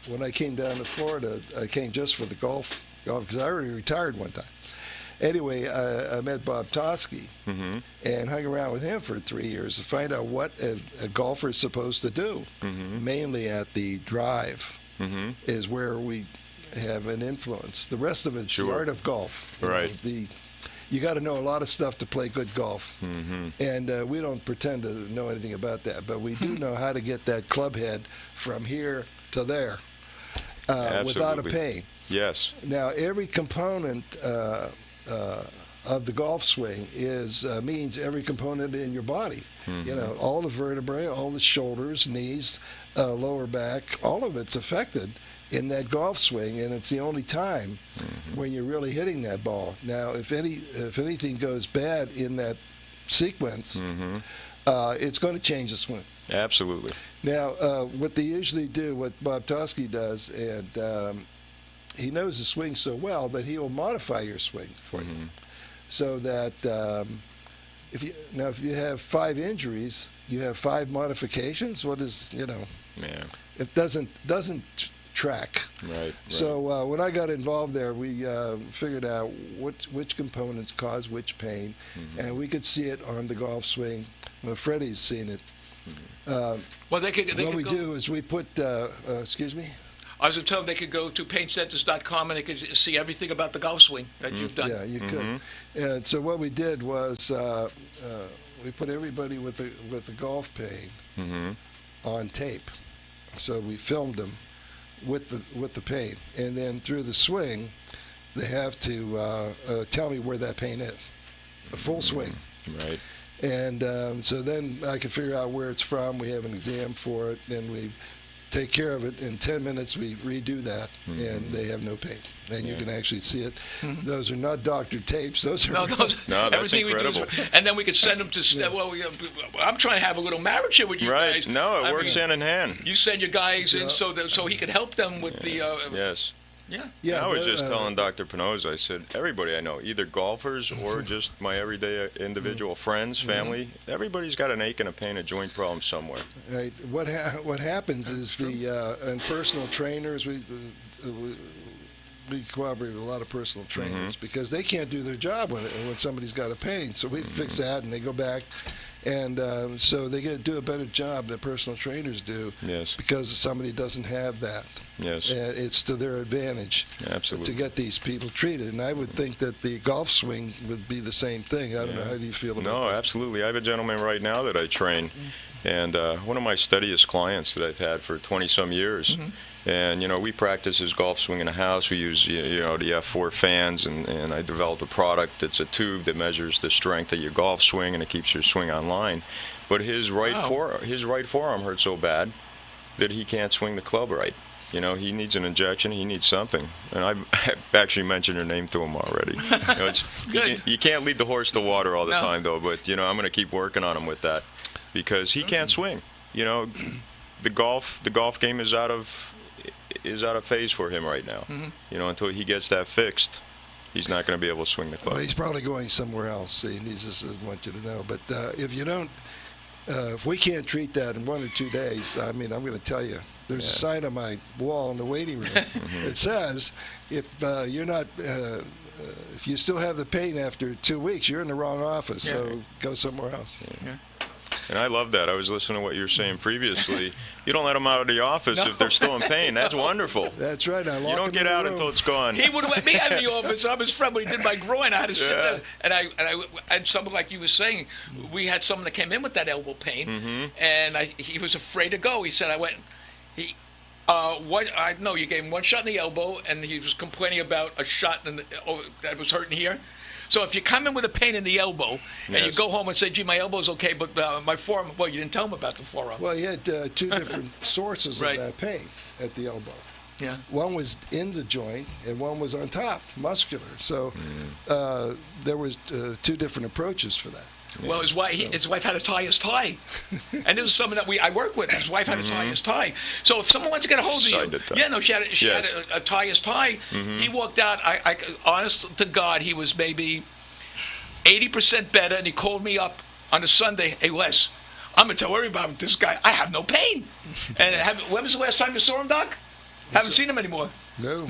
when I came down to Florida, I came just for the golf because I already retired one time. Anyway, I met Bob Toski and hung around with him for 3 years to find out what a golfer is supposed to do. Mainly at the drive is where we have an influence. The rest of it's the art of golf. Right. You got to know a lot of stuff to play good golf. And we don't pretend to know anything about that, but we do know how to get that club head from here to there without a pain. Yes. Now, every component of the golf swing is means every component in your body. You know, all the vertebrae, all the shoulders, knees, lower back, all of it's affected in that golf swing, and it's the only time when you're really hitting that ball. Now, if anything goes bad in that sequence, it's going to change the swing. Absolutely. Now, what they usually do, what Bob Toski does, and he knows the swing so well that he will modify your swing for you, so that if you have 5 injuries, you have 5 modifications. What is Yeah. It doesn't track. Right. So when I got involved there, we figured out which components cause which pain, and we could see it on the golf swing. Well, Freddie's seen it. Well, they could What we go, do is we put, excuse me? I was going to tell them they could go to paincenters.com and they could see everything about the golf swing that you've done. Yeah, you could. And so what we did was we put everybody with the golf pain on tape. So we filmed them with the pain, and then through the swing, they have to tell me where that pain is, a full swing. Right. And so then I can figure out where it's from. We have an exam for it, and we take care of it. In 10 minutes, we redo that, and they have no pain. And you can actually see it. Those are not doctored tapes. Those are No, that's everything incredible. we do is, and then we could send them to. Well, I'm trying to have a little marriage here with you Right. guys. No, I it works mean, hand in hand. You send your guys in so he could help them with the. Yes. Yeah. I was just telling Dr. Pinoza, I said, everybody I know, either golfers or just my everyday individual friends, family, everybody's got an ache and a pain, a joint problem somewhere. Right. What happens is and personal trainers, we cooperate with a lot of personal trainers because they can't do their job when somebody's got a pain. So we fix that, and they go back, and so they get to do a better job than personal trainers do. Yes. Because somebody doesn't have that. Yes. And it's to their advantage Absolutely. to get these people treated. And I would think that the golf swing would be the same thing. I don't know. How do you feel about that? No, absolutely. I have a gentleman right now that I train, and one of my steadiest clients that I've had for 20-some years. And, we practice his golf swing in the house. We use, the F4 fans, and I developed a product that's a tube that measures the strength of your golf swing, and it keeps your swing on line. But his right forearm hurts so bad that he can't swing the club right. He needs an injection. He needs something. And I've actually mentioned your name to him already. You can't lead the horse to water all the time, though. But, I'm going to keep working on him with that because he can't swing. The golf game is out of phase for him right now. Until he gets that fixed, he's not going to be able to swing the club. Well, he's probably going somewhere else. He just doesn't want you to know. But if we can't treat that in 1 or 2 days, I'm going to tell you. There's a sign on my wall in the waiting room. It says, if you still have the pain after 2 weeks, you're in the wrong office. So go somewhere else. Yeah. And I love that. I was listening to what you were saying previously. You don't let them out of the office if they're still in pain. That's wonderful. That's right. You don't get out until it's gone. He would have let me out of the office. I'm his friend when he did my groin. I had to sit there, and I had something like you were saying. We had someone that came in with that elbow pain, and he was afraid to go. He said, you gave him one shot in the elbow, and he was complaining about a shot that was hurting here. So if you come in with a pain in the elbow and you go home and say, gee, my elbow's okay, but my forearm, well, you didn't tell him about the forearm. Well, he had 2 different sources of that pain at the elbow. Yeah. One was in the joint, and one was on top, muscular. So there was 2 different approaches for that. Well, his wife had to tie his tie, and this is something that I work with. His wife had to tie his tie. So if someone wants to get a hold of you, she had to tie his tie. He walked out. I honest to God, he was maybe 80% better, and he called me up on a Sunday. Hey, Wes, I'm gonna tell everybody about this guy. I have no pain. And when was the last time you saw him, Doc? Haven't seen him anymore. No.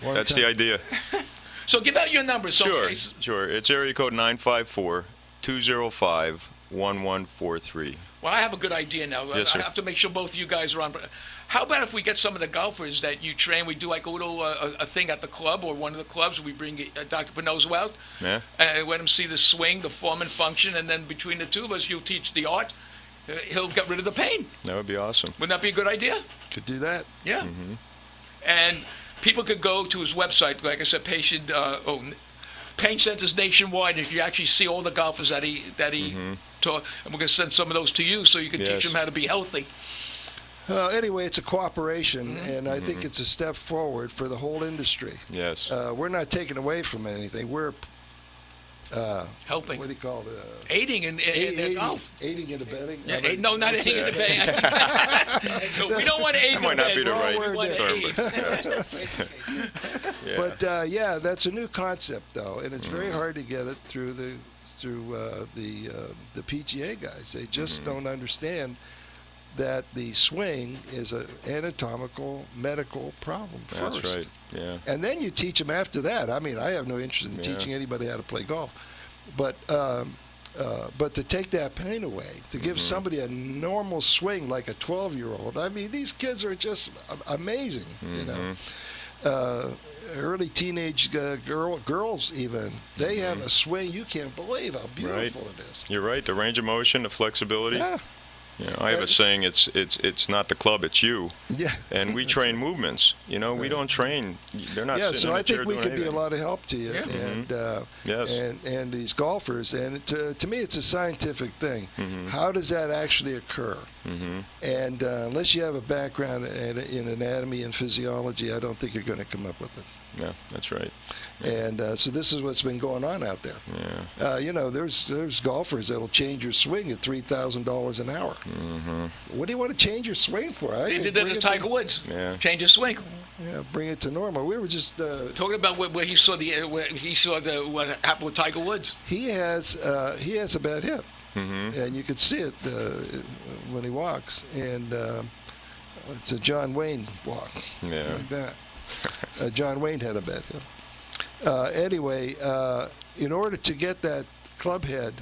That's the idea. So give out your number. Sure. It's area code 954-205-1143. Well, I have a good idea now. Yes, sir. I have to make sure both of you guys are on. How about if we get some of the golfers that you train? We do like a little a thing at the club or one of the clubs. We bring Dr. Pinozo out and let him see the swing, the form and function, and then between the two of us, you'll teach the art. He'll get rid of the pain. That would be awesome. Wouldn't that be a good idea? Could do that. Yeah. And people could go to his website, like I said, pain centers nationwide. If you actually see all the golfers that he taught, and we're going to send some of those to you so you can teach Yes. them how to be healthy. Anyway, it's a cooperation, and I think it's a step forward for the whole industry. Yes. We're not taking away from anything. We're Helping, what do you call it? aiding in their golf. Aiding and abetting. Yeah, I mean, no, not aiding in the bed. No, we don't want to aid in the might not bed. be the We right want to term, aid. Yeah. But yeah, that's a new concept though, and it's very hard to get it through the PGA guys. They just don't understand that the swing is an anatomical medical problem first. That's right. Yeah. And then you teach them after that. I mean, I have no interest in teaching anybody how to play golf, but to take that pain away, to give somebody a normal swing like a 12-year-old. I mean, these kids are just amazing. You know, early teenage girls even, they have a swing you can't believe how beautiful it is. You're right. The range of motion, the flexibility. Yeah. You know, I have a saying, it's not the club, it's you. Yeah. And we train movements. You know, we don't train. They're not Yeah, sitting so in a I chair think we doing could be a anything. lot of help to you, and Yes. and these golfers. And to me, it's a scientific thing. How does that actually occur? And unless you have a background in anatomy and physiology, I don't think you're going to come up with it. Yeah, that's right. And so this is what's been going on out there. Yeah. You know, there's golfers that'll change your swing at $3,000 an hour. What do you want to change your swing for? I They think did that bring to it Tiger Woods. Yeah. Change his swing. Yeah, bring it to normal. We were just Talking about where he saw what happened with Tiger Woods. he has a bad hip, and you could see it when he walks. And it's a John Wayne walk, Yeah. like that. John Wayne had a bad hip. Anyway, in order to get that club head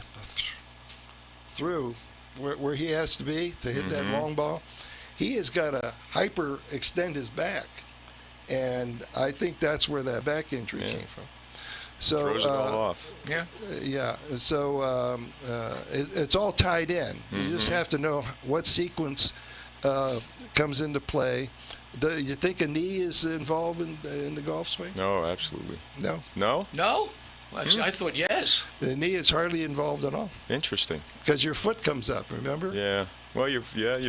through where he has to be to hit that long ball, he has got to hyper extend his back, and I think that's where that back injury came from. So Throws it all off. Yeah. yeah, so it's all tied in. You just have to know what sequence comes into play. You think a knee is involved in the golf swing? No, absolutely. No, No? No? Well, I thought yes. the knee is hardly involved at all Interesting. because your foot comes up. Remember? Yeah. Well, you're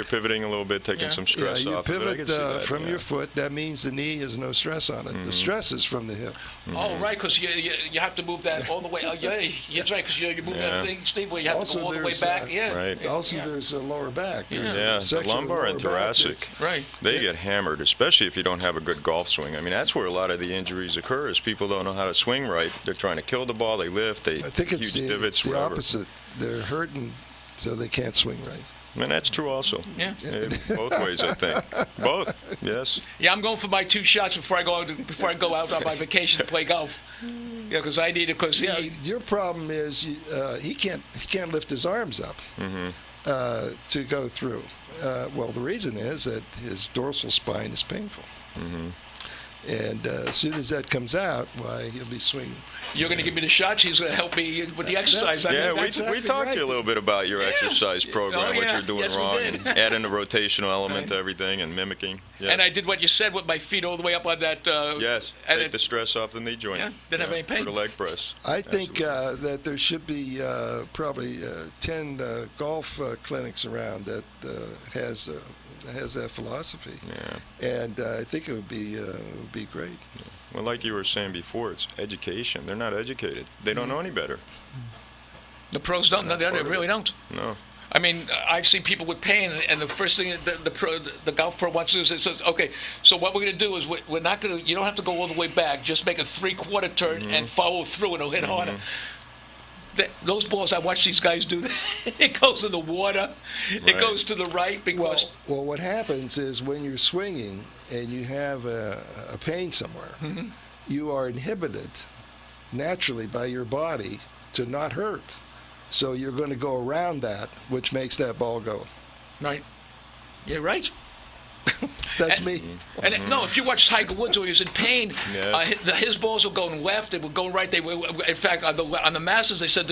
pivoting a little bit, taking Yeah. some Yeah, stress you off of it. I pivot can see that, from yeah. your foot. That means the knee has no stress on it. The stress is from the hip. Oh, right, because you have to move that all the way. Oh, yeah, that's right, because you're moving Yeah. that thing, Steve, where you have Also, to go all the way there's, back. Yeah. Right. Also, there's a lower back. There's a Yeah, the section of lumbar and lower back thoracic. Right. They get hammered, especially if you don't have a good golf swing. I mean, that's where a lot of the injuries occur. Is people don't know how to swing right. They're trying to kill the ball. They lift. They I think it's huge the, divots. it's the wherever. opposite. They're hurting, so they can't swing right. And that's true also. Yeah. Both ways, I think. Both. Yes. Yeah, I'm going for my 2 shots before I go out on my vacation to play golf. Yeah, because I need it. Because Yeah, your problem is he can't lift his arms up to go through. Well, the reason is that his dorsal spine is painful. And as soon as that comes out, why, he'll be swinging. you're going to give me the shots. He's going to help me with the exercise. Yeah, we exactly talked to you a right. little bit about your Yeah. exercise program, Oh, what yeah. you're doing Yes, we wrong, did. and adding a rotational element to everything and mimicking. Yeah. And I did what you said with my feet all the way up on that. Yes, and take it- the stress off the knee joint. Yeah, didn't have any pain. For the leg press. I think Absolutely. that there should be probably 10 golf clinics around that has that philosophy, Yeah. and I think it would be great. Well, like you were saying before, it's education. They're not educated. They don't know any better. The pros don't. No, they really don't. No. I mean, I've seen people with pain, and the first thing the golf pro wants to do is it says, "Okay, so what we're going to do is we're not going to. You don't have to go all the way back. Just make a 3/4 turn and follow through, and it'll hit harder." Those balls, I watch these guys do. It goes in the water. It Right. goes to the right because Well, what happens is when you're swinging and you have a pain somewhere, you are inhibited naturally by your body to not hurt. So you're going to go around that, which makes that ball go. right. You're right. That's me. And no, if you watch Tiger Woods when he was in pain, Yes. his balls were going left, they were going right. They were, in fact, on the Masters, they said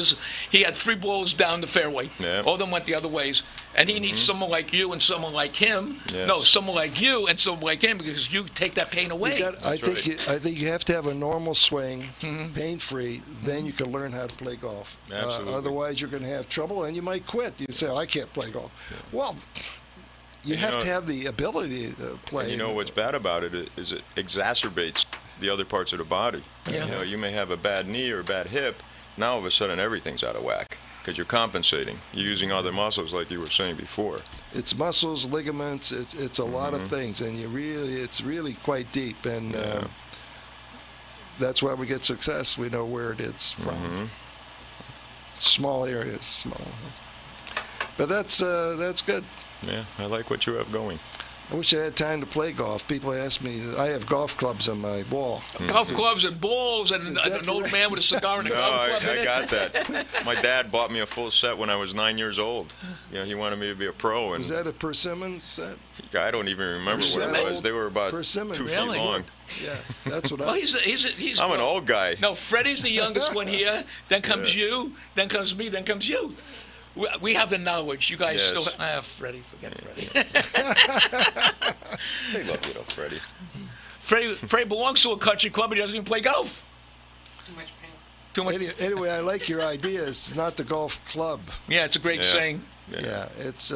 he had 3 balls down the fairway. Yeah. All of them went the other ways. And he needs someone like you and someone like him. Yes. No, someone like you and someone like him, because you take that pain away. I think you have to have a normal swing, pain-free. Then you can learn how to play golf. Absolutely. Otherwise, you're going to have trouble, and you might quit. You say, I can't play golf. Well, you have to have the ability to play. And you know what's bad about it is it exacerbates the other parts of the body. Yeah. You know, you may have a bad knee or a bad hip. Now all of a sudden everything's out of whack because you're compensating. You're using other muscles like you were saying before. It's muscles, ligaments. It's a lot of things, and it's really quite deep. And that's why we get success. We know where it's from. Small areas, small. But that's good. Yeah, I like what you have going. I wish I had time to play golf. People ask me. I have golf clubs on my wall. Golf clubs and balls and an old man with a cigar and a No, golf club. I in it. got that. My dad bought me a full set when I was 9 years old. You know, he wanted me to be a pro, and Was that a persimmon set? I don't even remember what Persimmon? it was. They were about Persimmon, 2 really? feet long. Yeah, that's what Well, I. he's I'm an old guy. No, Freddie's the youngest one here. Then comes you. Then comes me. Then comes you. We have the knowledge. You guys Yes. still. Freddie, forget Freddie. They love you, though, Freddie. Freddie belongs to a country club, but he doesn't even play golf. Too much pain. Too much. Anyway, I like your idea. It's not the golf club. Yeah, it's a great Yeah. saying. Yeah, it's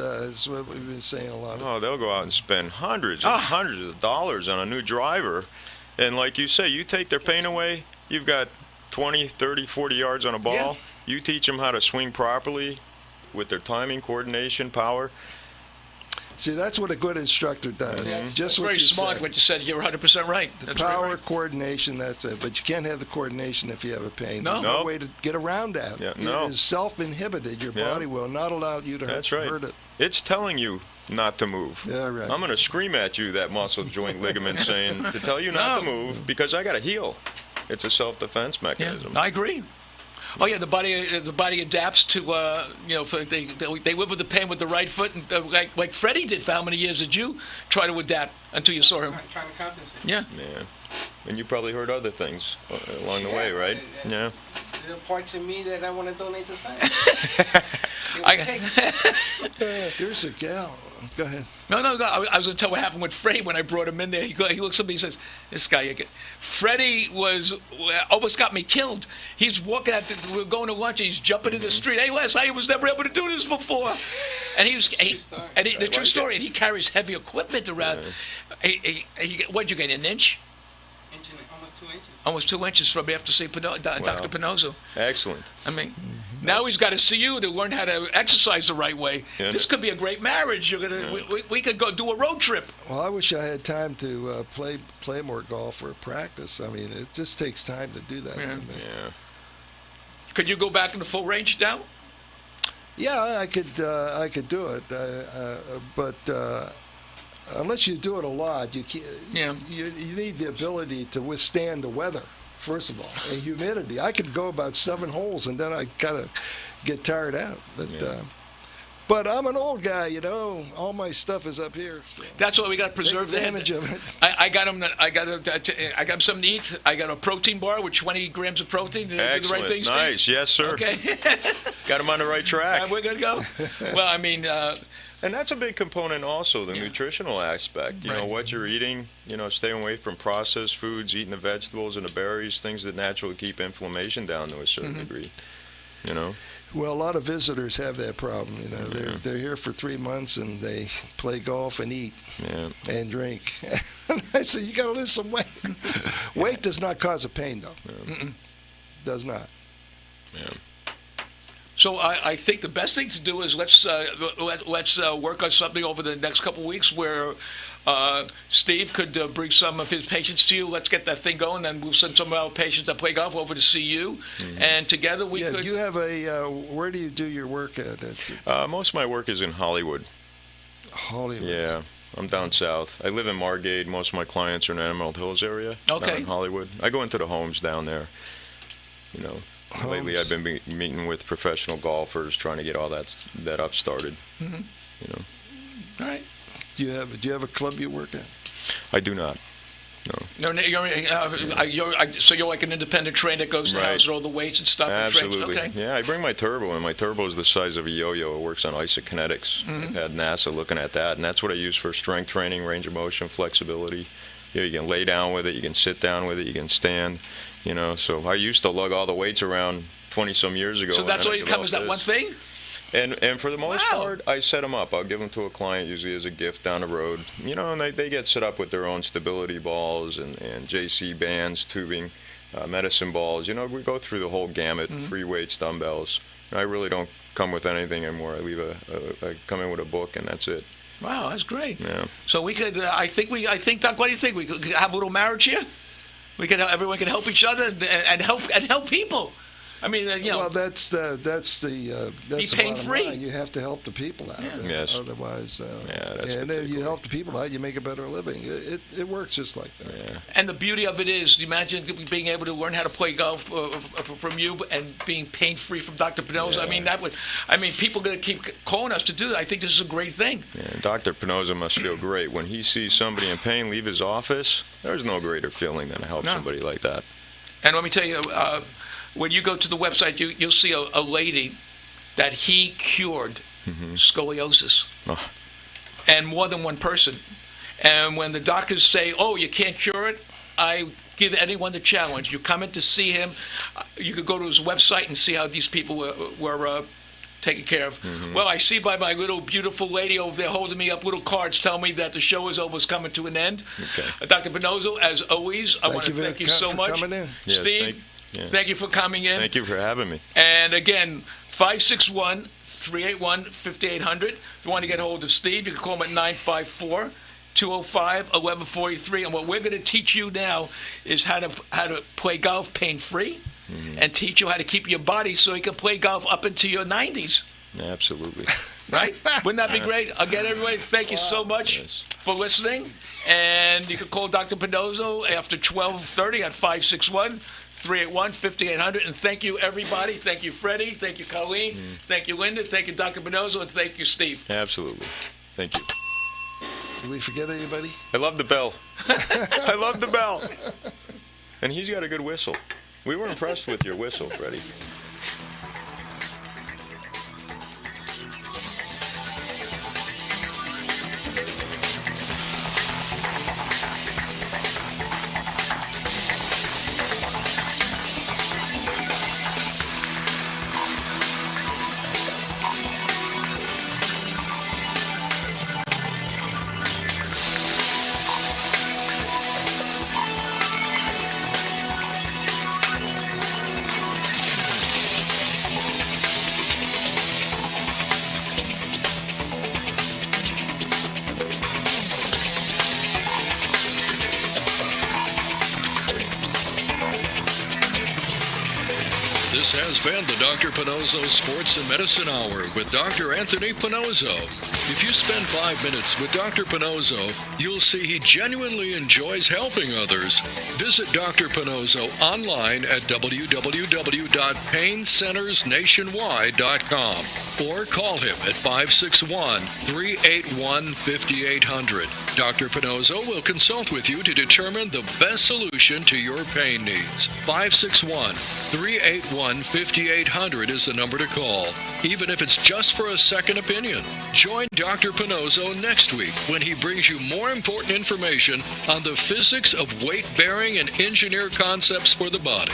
what we've been saying a lot. Oh, they'll go out and spend hundreds and hundreds of dollars on a new driver. And like you say, you take their pain away, you've got 20, 30, 40 yards on a ball. Yeah. You teach them how to swing properly with their timing, coordination, power. See, that's what a good instructor does. Just It's what very you smart said. what you said. You're 100% right. That's very Power, right. coordination, that's it. But you can't have the coordination if you have a pain. No. There's no Nope. way to get around that. Yeah, It no. is self-inhibited. Your Yeah. body will not allow you to That's right. hurt it. It's telling you not to move. Yeah, right. I'm going to scream at you, that muscle joint ligament, saying to tell you not to No. move because I got to heal. It's a self-defense Yeah, mechanism. I agree. Oh yeah, the body adapts to they live with the pain with the right foot, and like Freddie did. For how many years did you try to adapt until you saw him? Trying to compensate. Yeah. Yeah. And you probably heard other things along the way, right? Yeah. There are parts of me that I want to donate to science. There's a gal. Go ahead. No. I was going to tell what happened with Freddie when I brought him in there. He looks at me and says, "This guy, Freddie almost got me killed. He's walking we're going to lunch. And he's jumping in the street. Hey, Les, I was never able to do this before." And True story. the true like story. it. And he carries heavy equipment around. What'd you get? An inch? Almost 2 inches. Almost 2 inches from after see Dr. Pinozzo. Excellent. I mean, now he's got to see you to learn how to exercise the right way. Yeah. This could be a great marriage. We could go do a road trip. Well, I wish I had time to play more golf or practice. I mean, it just takes time to do that. Yeah. Yeah. Could you go back in the full range now? Yeah, I could do it, but unless you do it a lot, you can't. Yeah. You need the ability to withstand the weather. First of all, and humidity. I could go about 7 holes, and then I kind of get tired out. But I'm an old guy, you know. All my stuff is up here. So That's why we got to preserve take that. advantage of it. I got him. I got him something to eat. I got a protein bar with 20 grams of protein. Did I do the right Excellent. thing, Steve? Nice. Yes, sir. Okay. Got him on the right track. We're gonna go. Well, I mean, And that's a big component also, the nutritional aspect. You know, Right. what you're eating, staying away from processed foods, eating the vegetables and the berries, things that naturally keep inflammation down to a certain degree. Well, a lot of visitors have that problem. You know, they're here for 3 months and they play golf and eat Yeah. and drink. And I say, you got to lose some weight. Weight does not cause a pain, though. Does not. Yeah. so I think the best thing to do is let's work on something over the next couple of weeks where Steve could bring some of his patients to you. Let's get that thing going, and we'll send some of our patients that play golf over to see you, and together we Yeah, could. you have where do you do your work at? It's Most of my work is in Hollywood. Hollywood. Yeah. I'm down south. I live in Margate. Most of my clients are in the Emerald Hills area. Okay. Down in Hollywood. I go into the homes down there. Lately Homes. I've been meeting with professional golfers, trying to get all that up started. All right. Do you have a club you work at? I do not. No, so you're like an independent trainer that goes to the Right. house with all the weights and stuff. And trains. Absolutely. Okay. Yeah, I bring my turbo, and my turbo is the size of a yo-yo. It works on isokinetics. Mm-hmm. I've had NASA looking at that, and that's what I use for strength training, range of motion, flexibility. You can lay down with it, you can sit down with it, you can stand. So I used to lug all the weights around 20-some years ago. So and that's then all I you come is that developed one this. thing? And for the most Wow. part, I set them up. I'll give them to a client, usually as a gift down the road. And they get set up with their own stability balls and JC bands, tubing, medicine balls. We go through the whole gamut, free weights, dumbbells. I really don't come with anything anymore. I leave I come in with a book, and that's it. Wow, that's great. Yeah. So we could, I think, Doc, what do you think? We could have a little marriage here? Everyone can help each other and help people. I mean, Well, that's the pain-free. bottom line. You have to help the people out. Yes. Otherwise, that's and the if you takeaway. help the people out, you make a better living. It works just like that. Yeah. And the beauty of it is, imagine being able to learn how to play golf from you and being pain-free from Dr. Pinoza. I mean, people are going to keep calling us to do that. I think this is a great thing. Yeah, Dr. Pinoza must feel great. When he sees somebody in pain leave his office, there's no greater feeling than to help No. somebody like that. And let me tell you, when you go to the website, you'll see a lady that he cured scoliosis. Oh. And more than one person. And when the doctors say, oh, you can't cure it, I give anyone the challenge. You come in to see him. You could go to his website and see how these people were taken care of. Well, I see by my little beautiful lady over there holding me up little cards telling me that the show is almost coming to an end. Okay. Dr. Pinozo, as always, I want to thank you so much. Coming in. Yes, Steve, thank you for coming in. Thank you for having me. And again, 561-381-5800. If you want to get hold of Steve, you can call him at 954-205-1143. And what we're going to teach you now is how to play golf pain-free and teach you how to keep your body so you can play golf up into your 90s. Absolutely. Right? Wouldn't that be great? Again, everybody, thank you so much Yes. for listening. And you can call Dr. Pinozo after 12:30 at 561-381-5800. And thank you, everybody. Thank you, Freddie. Thank you, Colleen. Thank you, Linda. Thank you, Dr. Pinozo. And thank you, Steve. Absolutely. Thank you. Did we forget anybody? I love the bell. I love the bell. And he's got a good whistle. We were impressed with your whistle, Freddie. This has been the Dr. Pinozo Sports and Medicine Hour with Dr. Anthony Pinozo. If you spend 5 minutes with Dr. Pinozo, you'll see he genuinely enjoys helping others. Visit Dr. Pinozo online at www.paincentersnationwide.com or call him at 561-381-5800. Dr. Pinozo will consult with you to determine the best solution to your pain needs. 561-381-5800 is the number to call, even if it's just for a second opinion. Join Dr. Pinozo next week when he brings you more important information on the physics of weight-bearing and engineered concepts for the body.